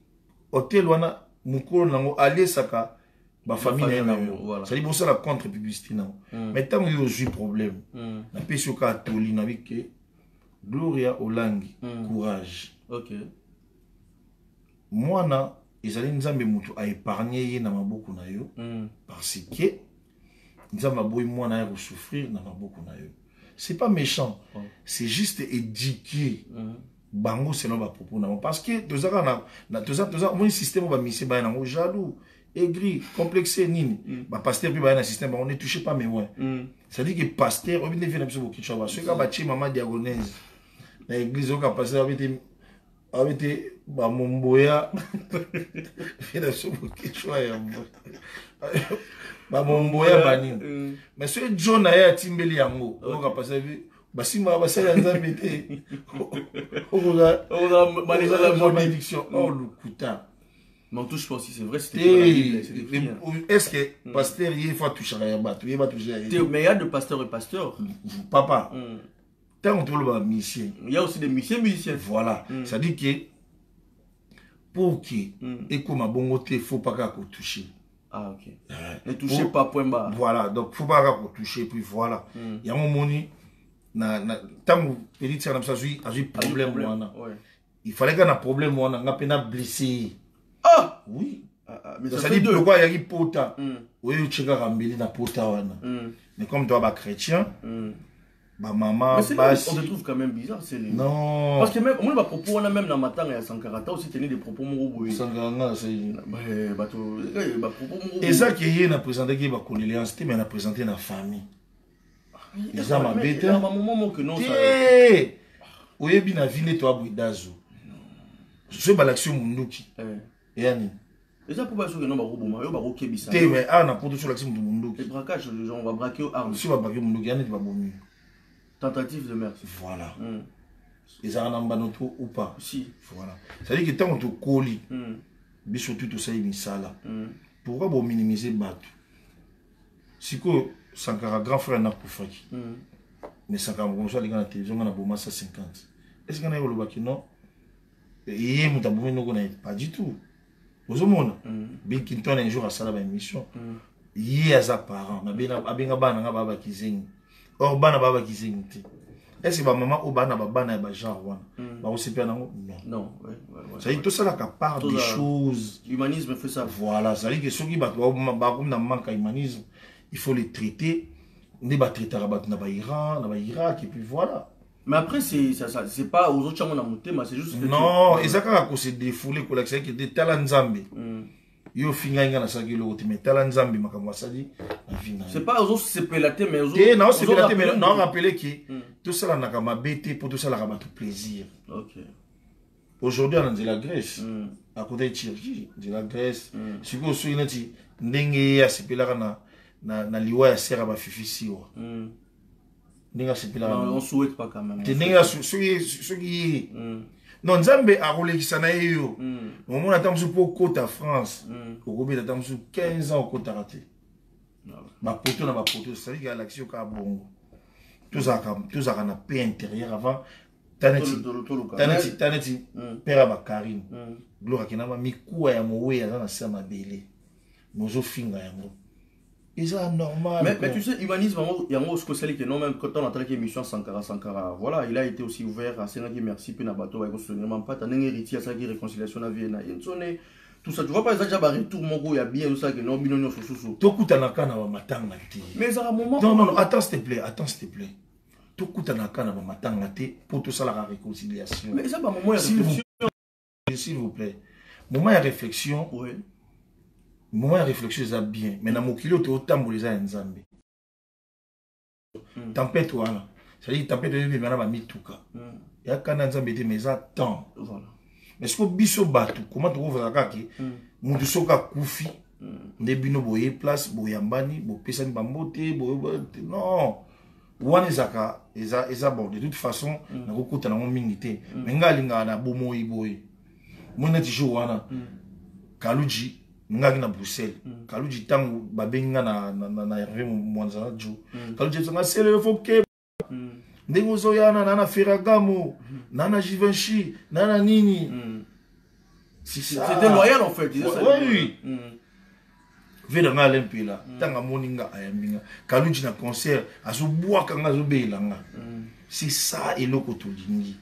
hôtel wana mukolo nango aller saka ba famille na yango ça dit bon ça la contre publicité nango mais tant il y a problème na peso ka toli na bike Gloria Olangi courage OK mwana ezali nzambe mutu a épargner ye na maboko na yo parce que nzambe boy mwana ya souffrir na maboko na yo. C'est pas méchant, c'est juste éduquer. Bango c'est non ba propos na parce que tout ça mon système va misser ba na jaloux, aigri, complexé nini. Ba pasteur puis ba na système on ne touche pas mais ouais. Ça dit que pasteur on vient faire beaucoup de choses. Ce ka ba chi maman diagonese. Na église on ka pasteur avec ba momboya fait la chose beaucoup de choses. Ba momboya bani mais ce John aya timbeli yango on va passer basima basala nzambe te on a la malédiction le kuta mais on touche pas aussi c'est vrai c'était est-ce que pasteur il faut toucher à bateau il va toucher mais il y a de pasteur et pasteur papa tant on le musicien il y a aussi des musiciens voilà ça dit que pour qui et comme à bon côté faut pas qu'à toucher. Ah ok. Ne touchez pas point bas. Voilà, donc faut pas qu'on toucher puis voilà. Il y a un moment na tant petit ça a problème voilà. il fallait qu'il y ait un problème, on a peine blessé. Ah oui. Mais ça dit pourquoi il y a pota. Oui, tu as rambélé na pota. Mais comme toi, chrétien, ma maman, on te trouve quand même bizarre. Non. Parce que même, moi, propos, on a même dans ma tante et à Sankarata aussi tenu des propos mourous. Sankarata, c'est. Et ça qui est présenté qui va condoléance, mais on a présenté la famille. Et ça m'a bêté. Maman, que non. Oui, bien la ville, toi, Bouidazo. Je vais l'action Munduki. Et Annie. Et ça pour pas que non, mais on a pour sur l'action de Munduki. Les braquages, on va braquer aux armes. Si on va braquer Munduki, Annie va bomber. Tentative de meurtre. Voilà. Et ça en a ou pas. Si. Voilà. C'est-à-dire que tant qu'on te colle, surtout tout ça, il y a pourquoi vous minimiser Batu? Si que Sankara grand frère n'a pas fait. Mais Sankara, comme ça, les gars, la télévision, on a beau 50. Est-ce qu'on a eu le bac? Non. Et pas du tout. Vous avez vu, Bill Clinton un jour à la émission. Il y a des parents. Il y a des parents qui sont or, bana baba qui sont. Est-ce que maman ou bana bana ba genre non. Non, ça dit tout ça là part des choses. L'humanisme fait ça. Voilà, ça dit que ceux qui manquent humanisme, il faut les traiter. On les traiter à Iran, à Irak et puis voilà. Mais après, c'est pas aux autres gens monté, mais c'est juste. Non, et ça quand se défouler, c'est que des talents zambés. Yo finga na saki lo mais talents zambés makamwa ça dit. C'est pas aux autres c'est pélaté, mais aux autres. Non, c'est pélaté, mais non rappeler que tout ça là n'a qu'à m'abêter pour tout ça là tout plaisir. Ok. Aujourd'hui on est de la Grèce, à côté de Turquie, de la Grèce. Si vous souvenez neti ndenge ya sepela na liwa ya sera ba fifisi wa. On souhaite pas quand même. Non, Nzambe a roulé qui s'en a eu. Au moment où on attend pour côte à France, au Robé attend 15 ans au côte à raté. Ma poteau n'a pas poteau, c'est vrai qu'il y a l'action qui a bon. Tout ça a un paix intérieur avant. Taneti, père à Karine. Gloire qui n'a pas mis quoi à mouer à la sama belé. Nous au finga yango. Et ça normal. Mais tu sais, humanisme, il y a un mot que non, même quand on a traité l'émission Sankara, voilà, il a été aussi ouvert à Sénat merci, puis Nabato, avec souvenir, pas un héritier à sa réconciliation à Vienne, tout ça, tu vois pas, ça, j'ai barré tout mon goût, il y a bien tout ça, que non, bino, sous. Tout coûte à la canne à matanga. Mais ça a un moment. Non, attends, s'il te plaît. Tout coûte à la canne à matanga pour tout ça, la réconciliation. Mais ça, moment, il y a réflexion. S'il vous plaît, moment, il y a réflexion. Oui. Moi, réflexion, c'est bien. Mais dans mon kilo, tu es autant pour les Nzambe. Tempête, voilà. C'est-à-dire, tempête, tu es maintenant à Mituka. Il y a quand Nzambe dit, mais ça, tant. Mais ce que biso batu, comment tu trouves ça? Mon tu soka koufi. Nebino boye place, boyambani, bo pesani bambote, non. Wane zaka, eza bon. De toute façon, na kokuta na mon mingité. Mais ngalinga na bomoyi boye. Mon neti jo wana. Kaluji. Ngaki na Bruxelles. Kaluji tangu babenga na Hervé Mwanza jo. Kaluji tsanga sele foke. Ndengo zoyana nana Ferragamo, nana Givenchy, nana Nini. C'était loyal en fait. Oui. Veda nga lempela. Tanga moninga ayambinga. Kaluji na concert azuboa kanga zobelanga. C'est ça et l'autre lingi.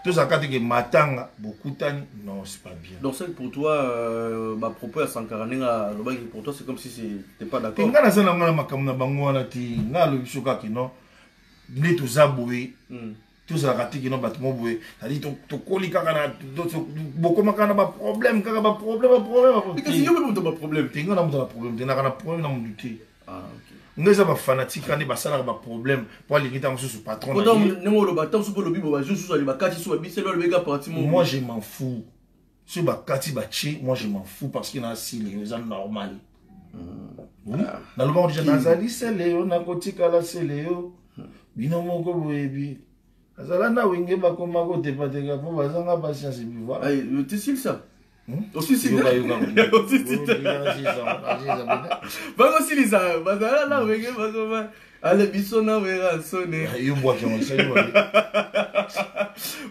Tout ça quand que matanga beaucoup tani non c'est pas bien. Donc c'est pour toi ma propos à Sankara nenga pour toi c'est comme si c'était pas d'accord. Nga na sana ngala makamna bangwana ti ngalo bisoka kino ne to zaboué tout ça raté kino batmo boué ça dit to kolika kana beaucoup makana ba problème kaka ba problème. Mais qu'est-ce qu'il y a même pas problème? Tinga na mutala problème tinga kana problème na muduté. Ah OK. Nous avons fanatique quand ils ont un problème pour aller dans ce patron. Moi je m'en fous. Ce bakati bachi, moi je m'en fous parce qu'il y a si les gens normal. Dans le monde déjà nazali c'est Léo na kotika la c'est Léo. Bino moko boyebi. Azala na wenge ba koma ko tepateka po bazanga patience bi voilà. Tu sais ça? Aussi si les allez bisona verra sonner.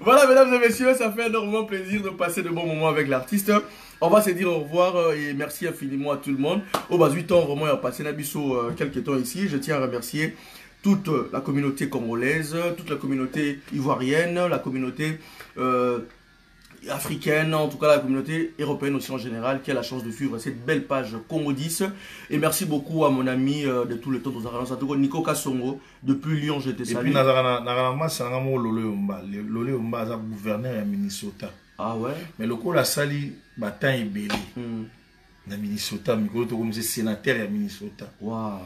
Voilà mesdames et messieurs, ça fait énormément plaisir de passer de bons moments avec l'artiste. On va se dire au revoir et merci infiniment à tout le monde. Au bas 8 ans vraiment il a passé Nabiso quelques temps ici. Je tiens à remercier toute la communauté congolaise, toute la communauté ivoirienne, la communauté africaine, en tout cas la communauté européenne aussi en général, qui a la chance de suivre cette belle page Congo 10. Et merci beaucoup à mon ami de tout le temps aux Arabes, Nico Kassongo, depuis Lyon, je te salue. Et puis, Lolé Omba, gouverneur à Minnesota. Ah ouais? Mais le coup, la sali, batan est belé. Na Minnesota, Mikolo to comme sénateur à Minnesota. Wow.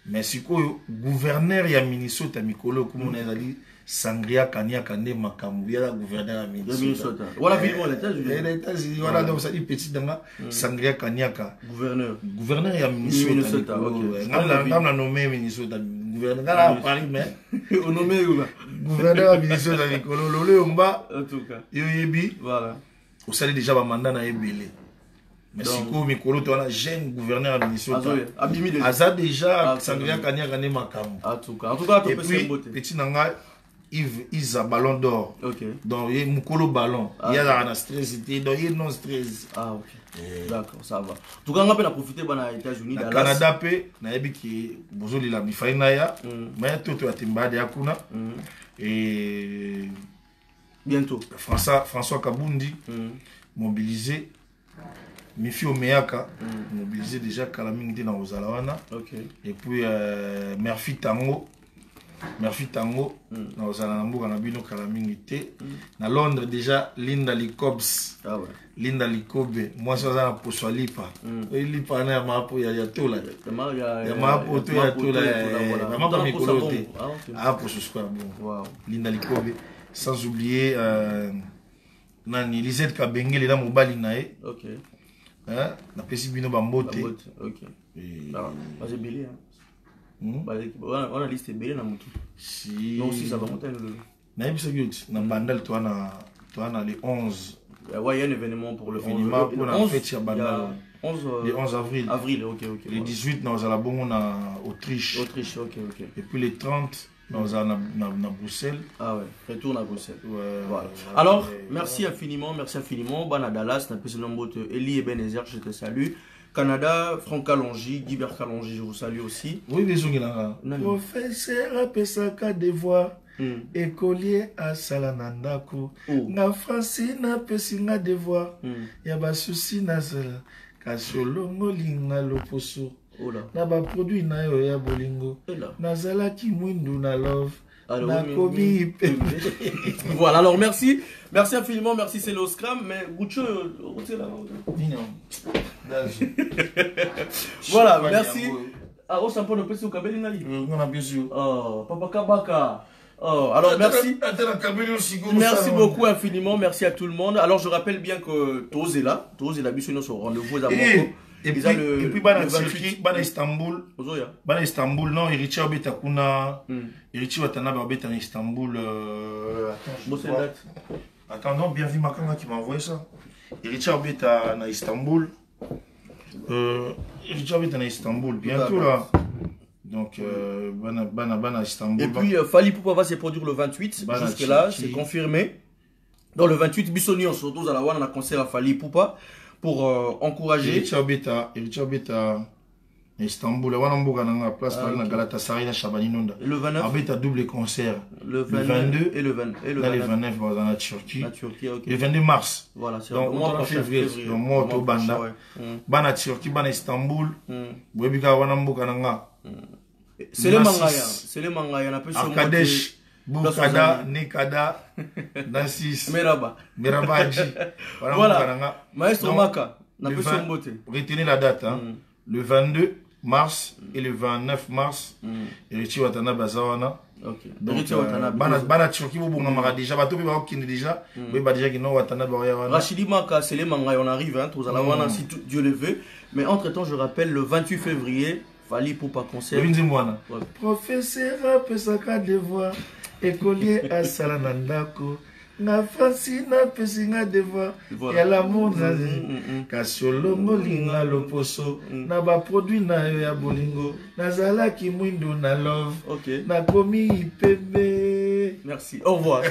Mais si quoi gouverneur à Minnesota, Mikolo comme on a dit Sangria Kania Kane Makambu, il y a gouverneur à Minnesota. Voilà, vivement les États-Unis. Les États-Unis, voilà, donc ça dit petit danga Sangria Kaniaka. Gouverneur. Gouverneur à Minnesota. On a nommé Minnesota. Gouverneur à Paris, mais. On nommé gouverneur à Minnesota, Mikolo. Lolé Omba. En tout cas. Yoyebi. Voilà. Vous savez déjà, le mandat n'a ébélé. Mais si vous Mikolo, tu as un jeune gouverneur à Minnesota. Aza déjà, Sangria Kania Kane Makambu. En tout cas, et puis, petit nanga. Ils a ballon d'or. Donc il y a Mukolo ballon. Il y a la stress. Donc il y a non stress. Ah ok. D'accord, ça va. En tout cas, on a profité aux États-Unis. Au Canada, on a vu que Bozoli la bifaïna. Mais tout a timbade yakuna. Et bientôt. François Kabundi mobilisé. Mifi Omeaka mobilisé déjà Kalamingti dans Ozalawana. Et puis Murphy Tango. Murphy Tango, dans na Londres déjà, Linda Licobs. Ah ouais. Linda Licobe, moi ça va pour soi lipa. Lipa na mapo ya tola. Ya mapo to ya tola. Vraiment pas mikoloté. Ah pour ce soir bon. Wow. Linda Licobe, sans oublier nani Lisette Kabengele na mobali nae. OK. Hein, na pesi bino bambote. OK. Ah, c'est bilé hein. On a liste belé na mutu. Si. Non si ça va monter le. Na yebisa gyot na bandal to na les 11. Ouais, il y a un événement pour le 11. Pour la fête ya bandal. Le 11 avril. Avril, OK. Le 18 nous allons bon en Autriche. Autriche, OK. Et puis le 30 nous allons à Bruxelles. Ah ouais, retourne à Bruxelles. Ouais. Voilà. Alors, merci infiniment. Bana Dallas, na pesi nombote Eli Ebenezer, je te salue. Canada, Franck Kalonji, Guibert Kalonji, je vous salue aussi. Oui, les gens là. Professeur à Pesaka devoir, écolier à Salanandako. Na Francine Pessinga devoir. Yaba souci na zela. Kasholongo linga loposo. Na ba produit na yo ya bolingo. Nazala ki mwindu na love. Voilà, alors merci infiniment, merci c'est le scram, mais Guccio, voilà, merci. Ah, on s'en peut le PC au Kabeli Nali. Oh, Papa Kabaka. Oh, alors merci. Merci beaucoup infiniment, merci à tout le monde. Alors je rappelle bien que Toz est là, Bissonio sur rendez-vous à et puis Bana Istanbul, non, Irichi Obeta kuna, Irichi Watanabe Obeta en Istanbul. Attends, non, bien vu Makanga qui m'a envoyé ça. Irichi Obeta en Istanbul. Irichi Obeta en Istanbul, bientôt là. Donc, Bana Istanbul. Et puis, Fally Poupa va se produire le 28, jusque-là, c'est confirmé. Dans le 28, Bissonio, surtout à la Wan, on a concert à Fally Poupa. Pour encourager. Irichi Obeta Istanbul, on a place par la Galatasaray, Chabani Nonda. Le 29. Obeta double concert. Le 22 et le 29 dans la Turquie. Okay. Le 22 mars. Voilà, c'est le mois de février. Le mois de Banda. Bana Turquie, Bana Istanbul. Webika Wanambuka Nanga. C'est les mangaya, on a peu sur Kadesh. Boukada, Nekada, Nassis, Meraba, Adji. Voilà. Maestro Maka, retenez la date. Hein. Le 22 mars et le 29 mars, Irichi Watana Bazawana. Donc, Bana Turquie, vous avez déjà, bateau qui est déjà, mais déjà qui n'ont Watana Bazawana. Rachidi Maka, c'est les mangas, on arrive, hein, tous à la Wana, si Dieu le veut. Mais entre temps, je rappelle, le 28 février, Fally Poupa concert. Professeur Pesaka devoir. Écolier à Salanandako, na Francina Pessinga devoir, et la mona, Kasholongo linga loposo, na ba produit na yo ya bolingo, nazala ki mwindu na love, na komi ipebe. Merci, au revoir.